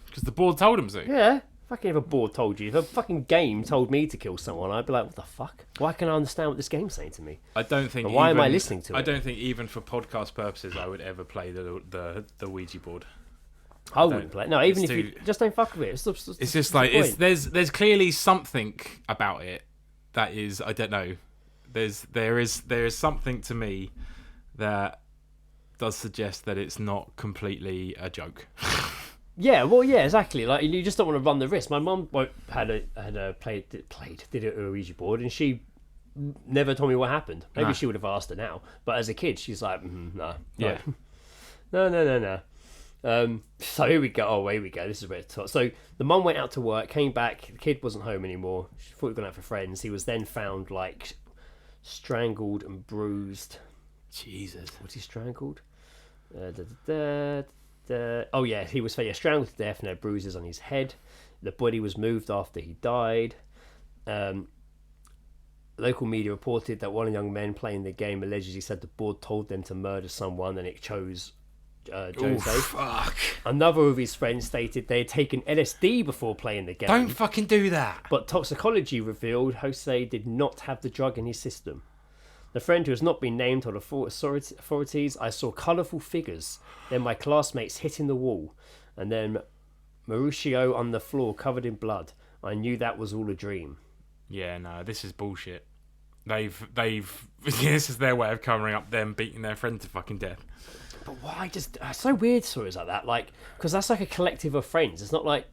Because the board told them to. Yeah. Fucking if a board told you. If a fucking game told me to kill someone, I'd be like, what the fuck? Why can I understand what this game's saying to me? I don't think. Why am I listening to it? I don't think even for podcast purposes I would ever play the Ouija board. I wouldn't play it. No, even if you just don't fuck with it. It's just like there's clearly something about it that is, I don't know. There is something to me that does suggest that it's not completely a joke. Yeah, well, yeah, exactly. Like you just don't want to run the risk. My mum did it on a Ouija board, and she never told me what happened. Maybe she would have asked her now, but as a kid, she's like, no, yeah, no. So here we go. Oh, here we go. This is where it's so the mum went out to work, came back. The kid wasn't home anymore. She thought he'd gone out for friends. He was then found like strangled and bruised. Jesus, was he strangled? Oh yeah, he was strangled to death and had bruises on his head. The body was moved after he died. Local media reported that one of the young men playing the game allegedly said the board told them to murder someone and it chose Jose. Fuck. Another of his friends stated they had taken LSD before playing the game. Don't fucking do that. But toxicology revealed Jose did not have the drug in his system. The friend who has not been named told authorities, I saw colourful figures, then my classmates hitting the wall, and then Mauricio on the floor covered in blood. I knew that was all a dream. Yeah, no, this is bullshit. They've this is their way of covering up them beating their friend to fucking death. But why just so weird stories like that? Like, because that's like a collective of friends. It's not like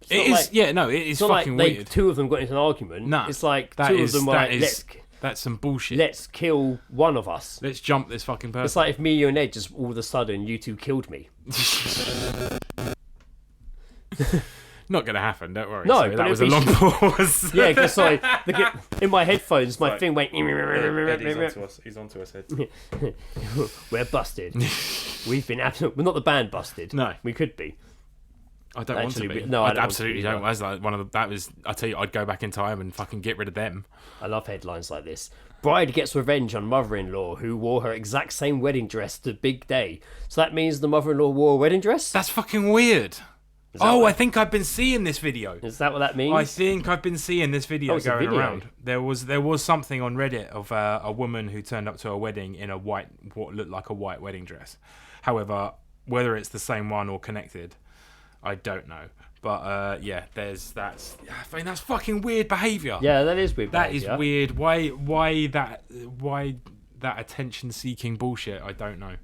it is. Yeah, no, it is fucking weird. Two of them got into an argument. No, it's like two of them were like, that's some bullshit. Let's kill one of us. Let's jump this fucking person. It's like if me, you, and Ed just all of a sudden you two killed me. Not going to happen, don't worry. No, sorry, that was a long pause. Yeah, because sorry, in my headphones, my thing went. He's onto us, Ed. We're busted. We've been absolute. We're not the band busted. No, we could be. I don't want to be. No, I absolutely don't. That's like I tell you, I'd go back in time and fucking get rid of them. I love headlines like this. Bride gets revenge on mother-in-law who wore her exact same wedding dress to big day. So that means the mother-in-law wore a wedding dress? That's fucking weird. I think I've been seeing this video. Is that what that means? I think I've been seeing this video going around. There was something on Reddit of a woman who turned up to a wedding in what looked like a white wedding dress. However, whether it's the same one or connected, I don't know. But that's fucking weird behaviour. Yeah, that is weird behaviour. That is weird. Why that attention-seeking bullshit? I don't know.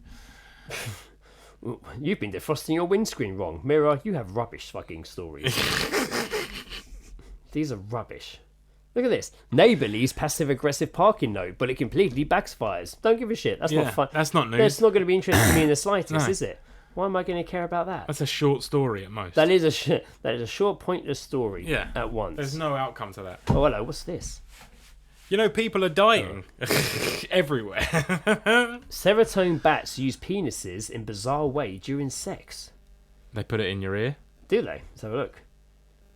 You've been defrosting your windscreen wrong. Mirror, you have rubbish fucking stories. These are rubbish. Look at this. Neighbour leaves passive-aggressive parking note, but it completely backfires. Don't give a shit. That's not fun. That's not news. It's not going to be interesting to me in the slightest, is it? Why am I going to care about that? That's a short story at most. That is a short, pointless story at once. There's no outcome to that. Oh, hello. What's this? You know, people are dying everywhere. Serotonin bats use penises in bizarre way during sex. They put it in your ear? Do they? Let's have a look.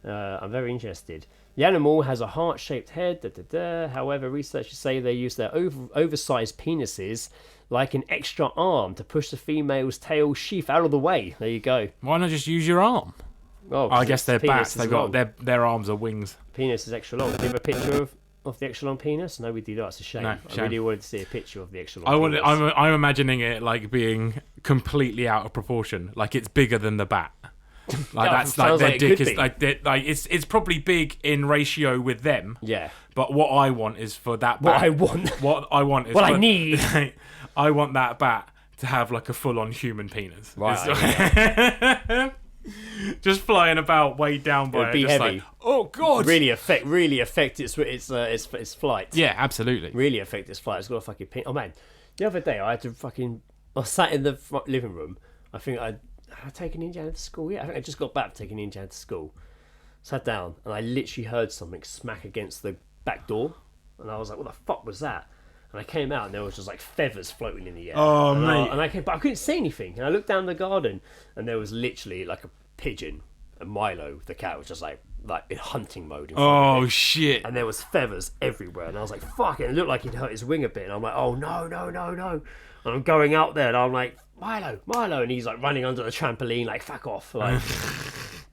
I'm very interested. The animal has a heart-shaped head. However, researchers say they use their oversized penises like an extra arm to push the female's tail sheath out of the way. There you go. Why not just use your arm? Oh, I guess they're bats. They got their arms are wings. Penis is extra long. Do you have a picture of the extra long penis? No, we do not. It's a shame. No, I really wanted to see a picture of the extra long penis. I'm imagining it like being completely out of proportion. Like it's bigger than the bat. Like that's like their dick is like it's probably big in ratio with them. Yeah. But what I want is for that bat. What I want is I need. I want that bat to have like a full-on human penis. Right. Just flying about, weighed down by it. Be just heavy. Like, oh god. Really affect its flight. Yeah, absolutely. Really affect its flight. It's got a fucking penis. Oh man, the other day I sat in the living room. I think I taken Ninja to school. Yeah, I think I just got back taking Ninja to school. Sat down and I literally heard something smack against the back door, and I was like, "What the fuck was that?" And I came out and there was just like feathers floating in the air. Oh, mate. But I couldn't see anything. And I looked down the garden and there was literally like a pigeon and Milo, the cat, was just like in hunting mode. In front of Oh it. shit! And there was feathers everywhere, and I was like, "Fuck it!" It looked like he'd hurt his wing a bit, and I'm like, "Oh no, no, no, no!" And I'm going out there, and I'm like, "Milo, Milo," and he's like running under the trampoline, like, "Fuck off!" Like,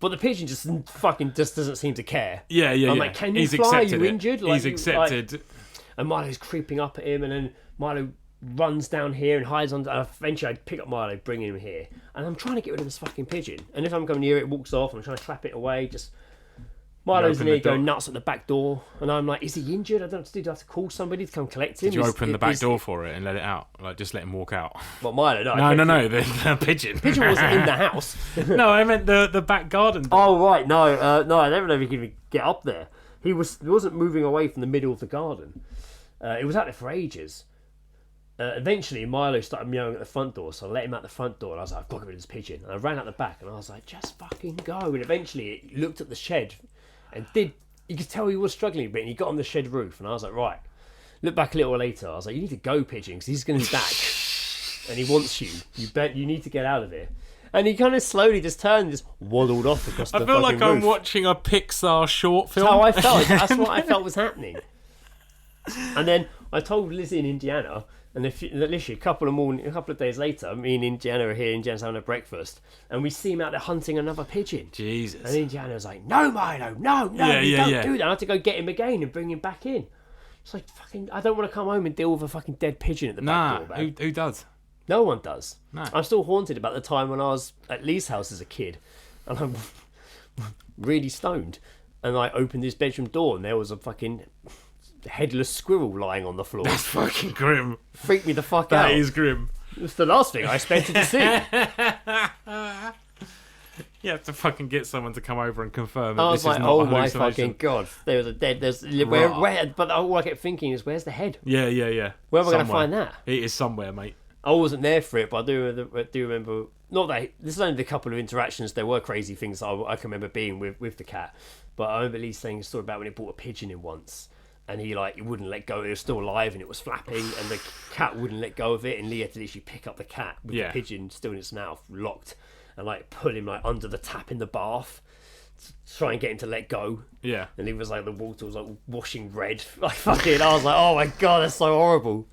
but the pigeon just doesn't seem to care. Yeah, yeah, I'm yeah. like, "Can you He's fly? Are accepted you it. injured?" He's accepted. And Milo's creeping up at him, and then Milo runs down here and hides under. And eventually, I pick up Milo, bring him here, and I'm trying to get rid of this fucking pigeon. And if I'm going near it, it walks off. I'm trying to clap it away. Just Milo's in here going nuts at the back door, and I'm like, "Is he injured? I don't. Do I have to call somebody to come collect him?" Did you open the back door for it and let it out? Like, just let him walk out? What, Milo? No, the pigeon. Pigeon wasn't in the house. No, I meant the back garden. Oh right, no, no, I never know if he could even get up there. He wasn't moving away from the middle of the garden. It was out there for ages. Eventually, Milo started meowing at the front door, so I let him out the front door, and I was like, "I've got to get rid of this pigeon." And I ran out the back, and I was like, "Just fucking go!" And eventually, it looked at the shed, and you could tell he was struggling a bit, and he got on the shed roof, and I was like, "Right." Look back a little later, I was like, "You need to go, pigeon, because he's going to be back, and he wants you. You need to get out of here." And he kind of slowly just turned and just waddled off across the I feel like fucking I'm roof. watching a Pixar short film. That's how I felt. That's what I felt was happening. And then I told Lizzie in Indiana, and literally a couple of days later, me and Indiana are here. Indiana's having a breakfast, and we see him out there hunting another pigeon. Jesus. And Indiana was like, "No, Milo, no, don't do that." I had to go get him again and bring him back in. It's like, fucking, I don't want to come home and deal with a fucking dead pigeon at the back door, man. Who does? No one does. No. I'm still haunted about the time when I was at Lee's house as a kid, and I'm really stoned, and I opened his bedroom door, and there was a fucking headless squirrel lying on the floor. That's fucking grim. Freaked me the fuck out. That is grim. It's the last thing I expected to see. You have to fucking get someone to come over and confirm that I this was like, is not "Oh a my hallucination. fucking god!" There was a dead. But all I kept thinking is, "Where's the head? Yeah. Where am I going to Somewhere. find that?" It is somewhere, mate. I wasn't there for it, but I do remember. Not that this is only the couple of interactions. There were crazy things I can remember being with the cat, but I remember Lee saying a story about when he brought a pigeon in once, and he wouldn't let go. It was still alive and it was flapping, and the cat wouldn't let go of it, and Lee had to literally pick up the cat with the pigeon still in its mouth, locked, and pull him under the tap in the bath to try and get him to let go. Yeah. And he was the water was washing red, fucking. I was like, "Oh my god, that's so horrible."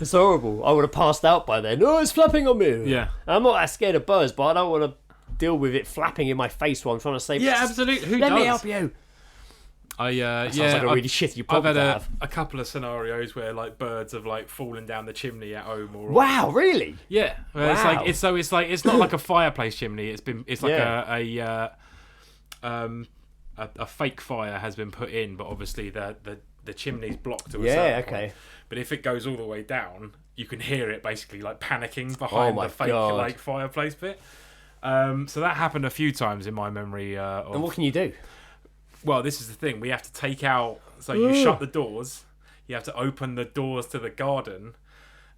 It's horrible. I would have passed out by then. "Oh, it's flapping on me." Yeah. I'm not that scared of birds, but I don't want to deal with it flapping in my face while I'm trying to save. Yeah, absolutely. Who Let does? me help you. That Sounds like a really shitty I've problem had to have. a couple of scenarios where birds have fallen down the chimney at home or Wow, really? yeah. Where Wow. It's not like a fireplace chimney. It's like Yeah. a fake fire has been put in, but obviously the chimney's blocked to a Yeah, certain okay. point. But if it goes all the way down, you can hear it basically panicking behind my the fake God. fireplace bit. So that happened a few times in my memory. And what can you do? Well, this is the thing. We have to take out... So you shut the doors. You have to open the doors to the garden.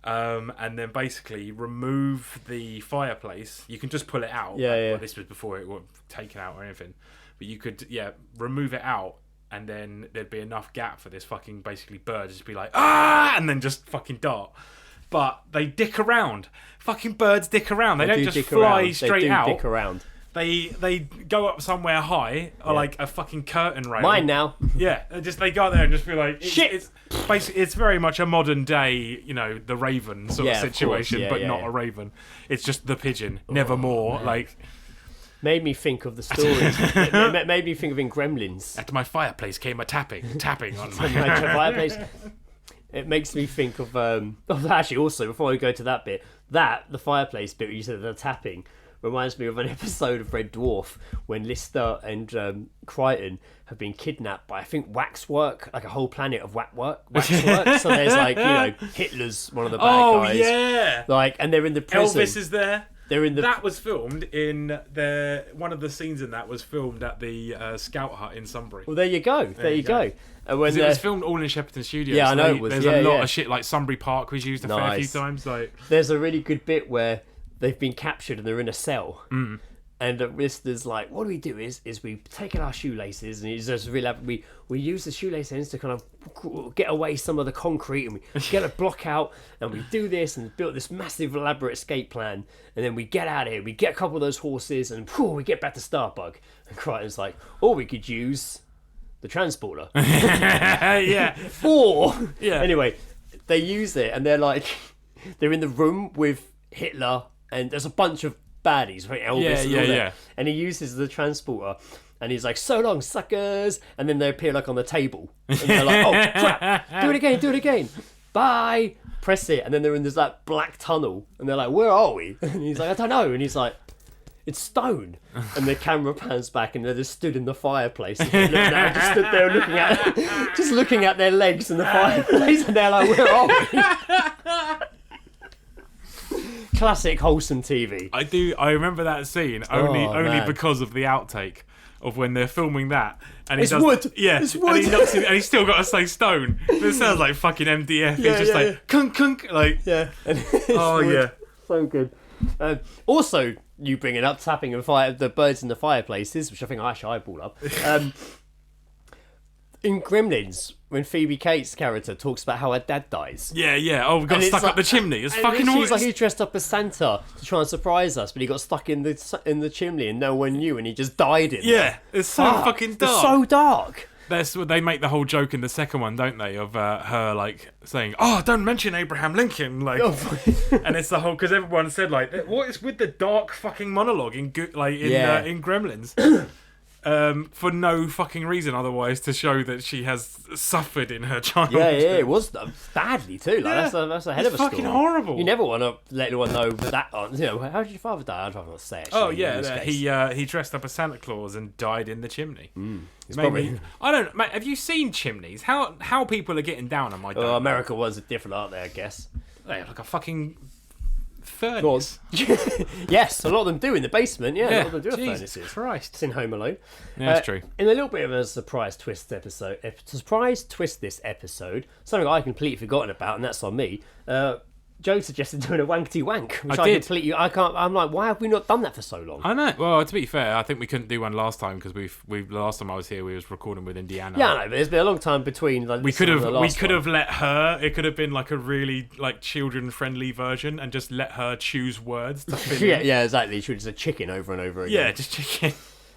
And then basically remove the fireplace. You can just pull it out. Yeah. Well, this was before it was taken out or anything. But you could, remove it out. And then there'd be enough gap for this fucking basically bird to just be like, "Ah!" and then just fucking dart. But they dick around. Fucking birds dick around. They don't just fly straight out. They dick around. They go up somewhere high, or like a fucking curtain rail. Mine now. Yeah, they go there and just be like, Shit. It's basically, it's very much a modern day, the raven sort of Yeah, of course. situation, Yeah, but yeah, not yeah. a raven. It's just the pigeon, nevermore. Man. Made me think of the stories. It made me think of in Gremlins. At my fireplace came a tapping on my Like a fireplace. It makes me think of actually also before we go to that bit, the fireplace bit where you said the tapping reminds me of an episode of Red Dwarf when Lister and Crichton have been kidnapped by I think Waxwork, like a whole planet of Waxwork. So there's Hitler's one of the bad guys. yeah. And they're in the prison. Elvis is there. They're in the That was filmed in one of the scenes in that was filmed at the Scout Hut in Sunbury. Well, there you go. There you go. And when It was filmed all in Shepperton Studios. Yeah, I know so it was. There's Yeah, a lot yeah. of shit like Sunbury Park was used a fair few times. there's a really good bit where they've been captured and they're in a cell, And Mister's like, what we do is we take out our shoelaces, and he's just really we use the shoelace ends to kind of get away some of the concrete, and we get a block out, and we do this and build this massive elaborate escape plan, and then we get out of here, we get a couple of those horses, and we get back to Starbug. And Crichton's like, or we could use the transporter. Yeah. Or Yeah. Anyway, they use it, and they're in the room with Hitler, and there's a bunch of baddies, right? Elvis and all that. Yeah. And he uses the transporter, and he's like, so long, suckers. And then they appear like on the table, and they're like, oh crap, do it again, bye, press it. And then they're in this like black tunnel, and they're like, where are we? And he's like, I don't know. And he's like, it's stone. And the camera pans back, and they're just stood in the fireplace, and just stood there looking at their legs in the fireplace, and they're like, where are we? Classic wholesome TV. I remember that scene only man. because of the outtake of when they're filming that, and It's wood. Yeah, It's wood. and he knocks it, and he's still got to say stone. It sounds like fucking MDF. Yeah, He's just yeah, like kunk kunk, like Yeah. And oh yeah. so good. Also, you bring it up, tapping the birds in the fireplaces, which I think I brought up. In Gremlins, when Phoebe Cates' character talks about how her dad dies. Yeah. Oh, we got And stuck it's up the chimney. It's and fucking she's awesome. like, he dressed up as Santa to try and surprise us, but he got stuck in the chimney and no one knew, and he just died in there. Yeah, it's so fucking dark. It's so dark. They make the whole joke in the second one, don't they? Of her like saying, "Oh, don't mention Abraham Lincoln," like, and it's the whole because everyone said like, "What is with the dark fucking monologue in Gremlins?" For no fucking reason, otherwise to show that she has suffered in her childhood. Yeah, it was badly too. Like that's a hell of a story. Fucking horrible. You never want to let anyone know that. You know, how did your father die? I'd rather not say. Actually, Oh in yeah, this case. he dressed up as Santa Claus and died in the chimney. It's Mate, probably. I don't, mate. Have you seen chimneys? How people are getting down on my? Well, America ones are different, aren't they? I guess. They have like a fucking furnace. Yes, a lot of them do in the basement. Yeah, a lot Yeah, of them do have Jesus furnaces. Christ. It's in Home Alone. Yeah, that's true. In a little bit of a surprise twist this episode, something I completely forgotten about, and that's on me. Joe suggested doing a wankety wank, which I did. I'm like, why have we not done that for so long? I know. Well, to be fair, I think we couldn't do one last time because we last time I was here we was recording with Indiana. Yeah, I know, but there's been a long time between. Like, We this could and the have last one. let her. It could have been like a really like children friendly version, and just let her choose words to fill in. Yeah, exactly. She was a chicken over and over again. Yeah, just chicken.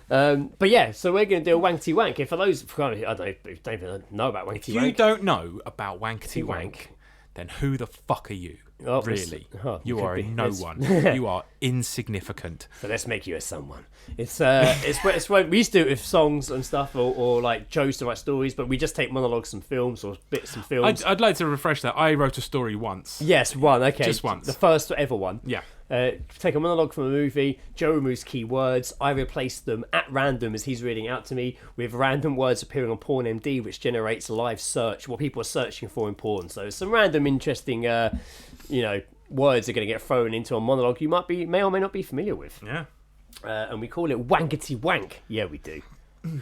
But yeah, so we're going to do a wankety wank. If for those, I don't even know about wankety If you wank. don't know about wankety wank, Wank. then who the fuck are you? Oh, Really, you could are be. no It's- one. You are insignificant. So let's make you a someone. It's when we used to do it with songs and stuff, or like Joe's to write stories, but we just take monologues from films or bits from films. I'd like to refresh that. I wrote a story once. Yes, one. Okay, Just once. The first ever one. Yeah. Take a monologue from a movie. Joe removes key words. I replace them at random as he's reading out to me with random words appearing on Porn MD, which generates a live search what people are searching for in porn. So some random interesting, words are going to get thrown into a monologue you may or may not be familiar with. Yeah. And we call it wankety wank. Yeah, we do. I'm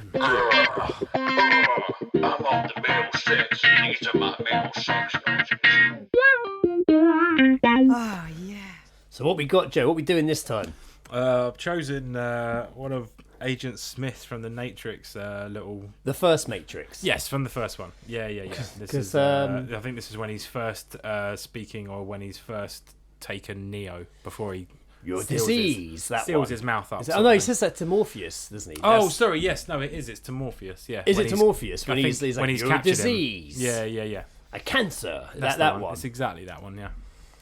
on the middle six. These are my middle six. Oh, yeah. So what we got, Joe? What we doing this time? I've chosen one of Agent Smith from the Matrix little... The first Matrix. Yes, from the first one. Yeah. This 'cause, is, I think this is when he's first speaking, or when he's first taken Neo before he Your steals disease. That steals one. his mouth up. Is it- oh no, he something. says that to Morpheus, doesn't he? Oh, That's- sorry. Yes, no, it is. It's to Morpheus. Yeah. Is When it to he's- Morpheus when I he's think like, when he's "Your captured him. disease? Yeah. A cancer. That's that the one. It's exactly that one. Yeah.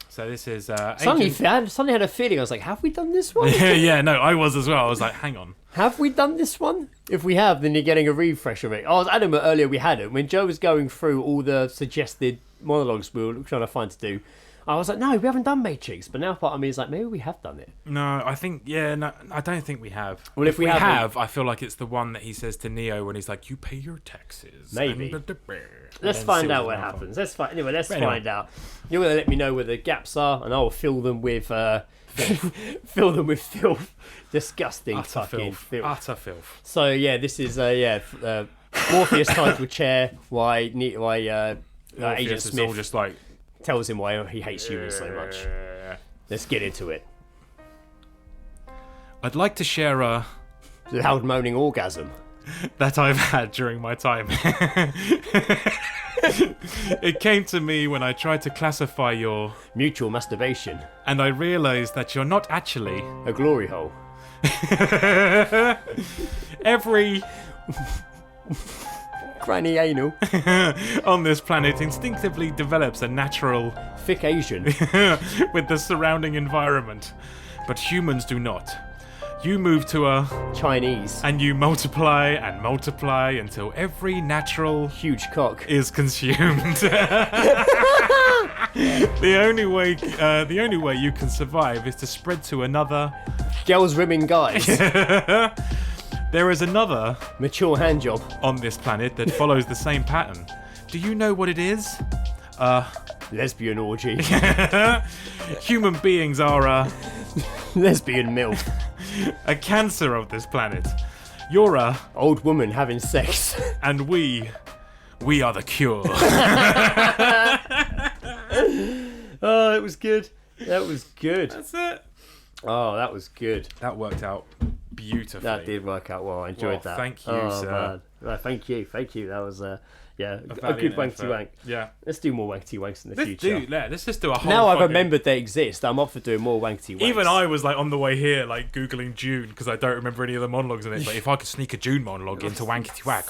So this is Suddenly had a feeling. I was like, have we done this one? yeah, no, I was as well. I was like, hang on. Have we done this one? If we have, then you're getting a refresh of it. I was adamant earlier we hadn't. When Joe was going through all the suggested monologues we were trying to find to do, I was like, no, we haven't done Matrix. But now part of me is like, maybe we have done it. No, I think no, I don't think we have. Well, if we have, I feel like it's the one that he says to Neo when he's like, "You pay your taxes." Maybe. And Let's then find seals out his what mouth happens. Let's find Anyway. find out. You're going to let me know where the gaps are, and I'll fill them with fill them with filth. Disgusting Utter fucking filth. filth. Utter filth. So yeah, this is Morpheus title chair. Why Agent Morpheus is all Smith just like tells him why he hates humans so much. Let's get into it. I'd like to share a Loud moaning orgasm. that I've had during my time. It came to me when I tried to classify your... Mutual masturbation. And I realised that you're not actually... A glory hole. Every... Granny anal. on this planet instinctively develops a natural... Thick Asian. with the surrounding environment. But humans do not. You move to a... Chinese. And you multiply and multiply until every natural... Huge cock. is consumed. The only way you can survive is to spread to another... Girls rimming guys. There is another... Mature handjob. on this planet that follows the same pattern. Do you know what it is? Lesbian orgy. Human beings are Lesbian milf. a cancer of this planet. You're a... Old woman having sex. and we are the cure. Oh, it was good. That was good. That's it. Oh, that was good. That worked out beautifully. That did work out well. I enjoyed Well, that. thank you, oh, sir. Man. Right, thank you. That was a good valiant wanky effort. wank. Yeah. Let's do more wanky wanks in the Let's future. just do a whole Now I've fucking- remembered they exist. I'm off for doing more wanky wanks. Even I was like on the way here, like googling Dune because I don't remember any of the monologues in it. But if I could sneak a Dune monologue into Wankety Whack,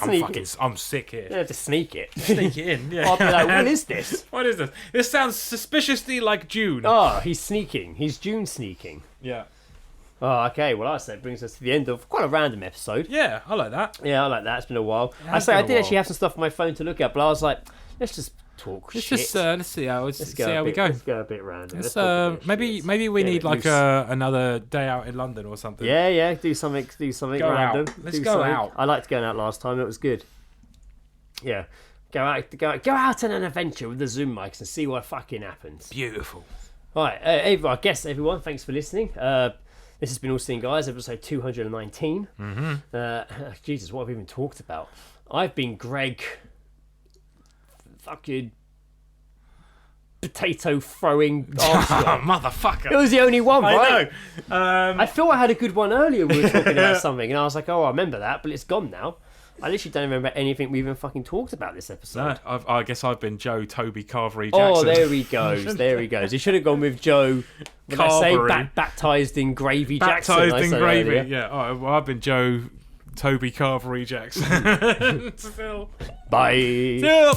I'm sick here. You have to sneak it. Sneak it in. Yeah. I'll be like, what is this? What is this? This sounds suspiciously like Dune. Oh, he's sneaking. He's June sneaking. Yeah. Oh, okay. Well, I say it brings us to the end of quite a random episode. Yeah, I like that. Yeah, I like that. It's been a while. I has say I been a did while. actually have some stuff on my phone to look at, but I was like, let's just talk Let's shit. just let's see how we go. Let's go a bit random. Let's, talk a bit maybe shit. maybe we Get need it like loose. another day out in London or something. Yeah, do something Go out. random. Let's Do go something. out. I liked going out last time. It was good. Yeah, go out on an adventure with the Zoom mics and see what fucking happens. Beautiful. All right, I guess everyone, thanks for listening. This has been All Seen Guys, episode 219. Jesus, what have we even talked about? I've been Greg. Fucking potato throwing. It Motherfucker. was the only one, right? I know. I thought I had a good one earlier. We were talking about something, and I was like, "Oh, I remember that," but it's gone now. I literally don't remember anything we even fucking talked about this episode. No, I guess I've been Joe Toby Carvery Jackson. Oh, there he goes. There he goes. He should have gone with Joe. What did I say? Carvery. Baptized in gravy Jackson. Baptized I in said gravy. earlier. Yeah. Oh, well, I've been Joe Toby Carvery Jackson. Still. Bye. Still.